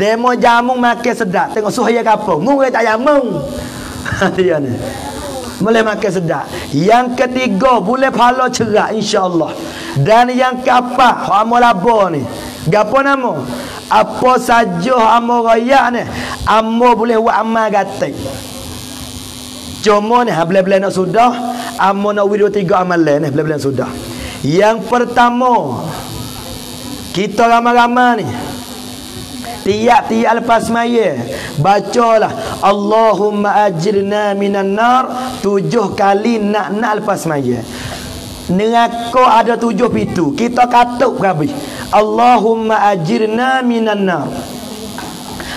Demo jamu makan sedap. Tengok suhaya kapung. Murah tak jamu. Dia ni. Boleh makan sedap. Yang ketiga boleh pahala cerak insya-Allah. Dan yang keempat amal laba ni. Gapo nama? Apa saja amo raya ni, amo boleh buat amal gatai. Cuma ni belah-belah nak sudah, amo nak 2-3 amalan ni belah-belah sudah. Yang pertama, kita ramai-ramai ni tiap-tiap lepas maya bacalah Allahumma ajirna minan nar 7 kali nak lepas maya. Neraka ada 7 pintu. Kita katuk habis. Allahumma ajirna minan nar.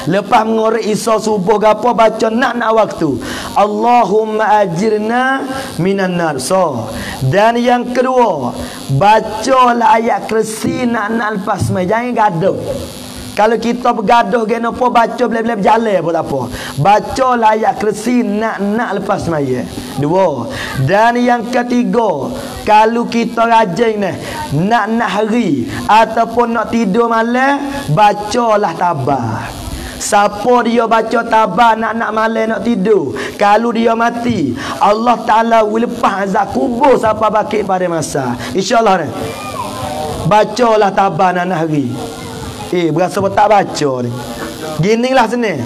Lepas mengorek Isa subuh gapo baca nak waktu. Allahumma ajirna minan nar. So, dan yang kedua, bacalah ayat kursi nak lepas mai. Jangan gaduh. Kalau kita bergaduh geno apa baca boleh berjalan pun tak apa. Bacalah ayat kursi nak lepas maya. 2. Dan yang ketiga, kalau kita rajin ni nak hari ataupun nak tidur malam, bacalah tabah. Siapa dia baca tabah nak malam nak tidur, kalau dia mati, Allah Ta'ala will lepas azab kubur siapa bakit pada masa. InsyaAllah ni bacalah tabah nak hari. Berasa tak baca ni. Ginilah sini.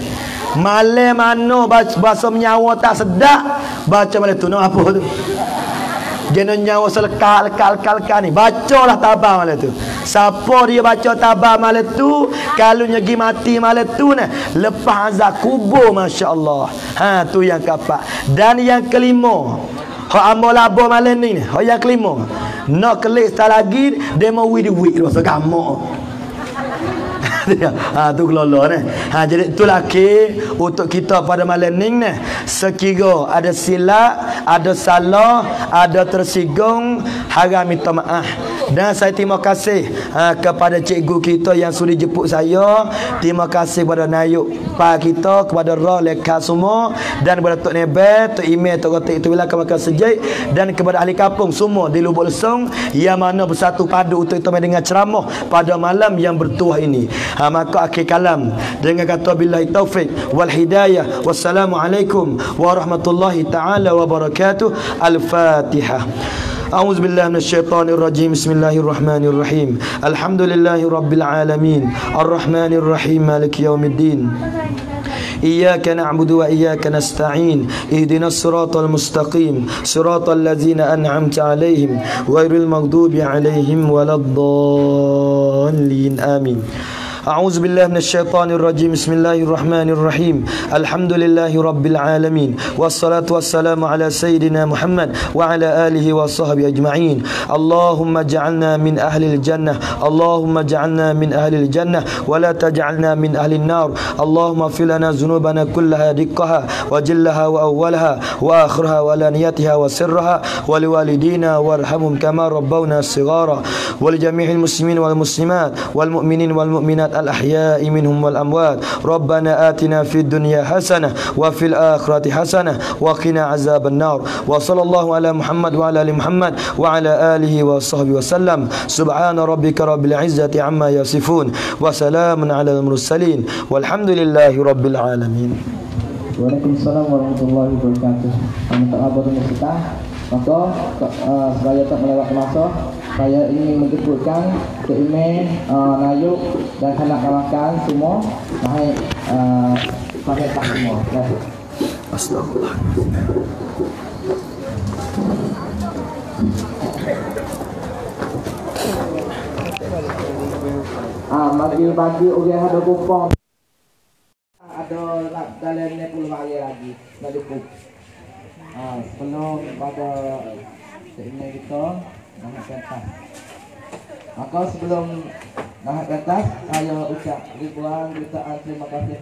Malam mana bahasa menyawa tak sedap, baca malam tu. Nak apa tu? Jenis nyawa selekal ni. Bacalah tabah malam tu. Siapa dia baca tabah malam tu, kalau nyegi mati malam tu ni, lepas azab kubur, masya-Allah. Tu yang keempat. Dan yang kelima, hak amal labo malam ni. Hak yang kelima, nak kelik sekali lagi dia mau wid rasa gamak. Tu kelola ni. Jadi itulah untuk kita pada malam ni sekira ada silap, ada salah, ada tersinggung, haram minta maaf. Dan saya terima kasih kepada cikgu kita yang sudi jemput saya. Terima kasih kepada Nayuk Pak kita, kepada Rah Leka semua, dan kepada Tok Nebel, Tok Imeh, Tok Kotik itu wilayah Makan Sejik, dan kepada ahli kampung semua di Lubuk Lesung yang mana bersatu padu untuk kita mendengar ceramah pada malam yang bertuah ini. Maka akhir kalam dengan kata billahi taufik wal hidayah. Wassalamualaikum warahmatullahi taala wabarakatuh. Al-Fatihah. أعوذ بالله من الشيطان الرجيم. بسم الله الرحمن الرحيم. الحمد لله رب العالمين الرحمن الرحيم مالك يوم الدين إياك نعبد وإياك نستعين اهدنا الصراط المستقيم صراط الذين أنعمت عليهم غير المغضوب عليهم ولا الضالين آمين. أعوذ بالله من الشيطان الرجيم. بسم الله الرحمن الرحيم. الحمد لله رب العالمين والصلاة والسلام على سيدنا محمد وعلى آله وصحبه أجمعين. اللهم اجعلنا من أهل الجنة، اللهم اجعلنا من أهل الجنة ولا تجعلنا من أهل النار. اللهم اغفر لنا ذنوبنا كلها دقها وجلها وأولها وآخرها وألانيتها وسرها، ولوالدينا وارحمهم كما ربونا صغارا، ولجميع المسلمين والمسلمات والمؤمنين والمؤمنات الأحياء منهم والأموات. ربنا آتنا في الدنيا حسنة وفي الآخرة حسنة وقنا عذاب النار. وصلى الله على محمد وعلى آل محمد وعلى آله وصحبه وسلم. سبحان ربك رب العزة عما يصفون وسلام على المرسلين والحمد لله رب العالمين. Waalaikumsalam warahmatullahi wabarakatuh. Kami tak abad dengan kita. Maka saya tak melewat masa. Saya ingin menjemputkan ke Imeh, Nayuk dan kanak-kanakan semua naik pakai tak semua. Astagfirullah. Bagi orang ada kupon, ada dalamnya puluh hari lagi, tak cukup. Sebelum pada Imeh kita naik pentas. Maka sebelum naik pentas, saya ucap ribuan jutaan terima kasih.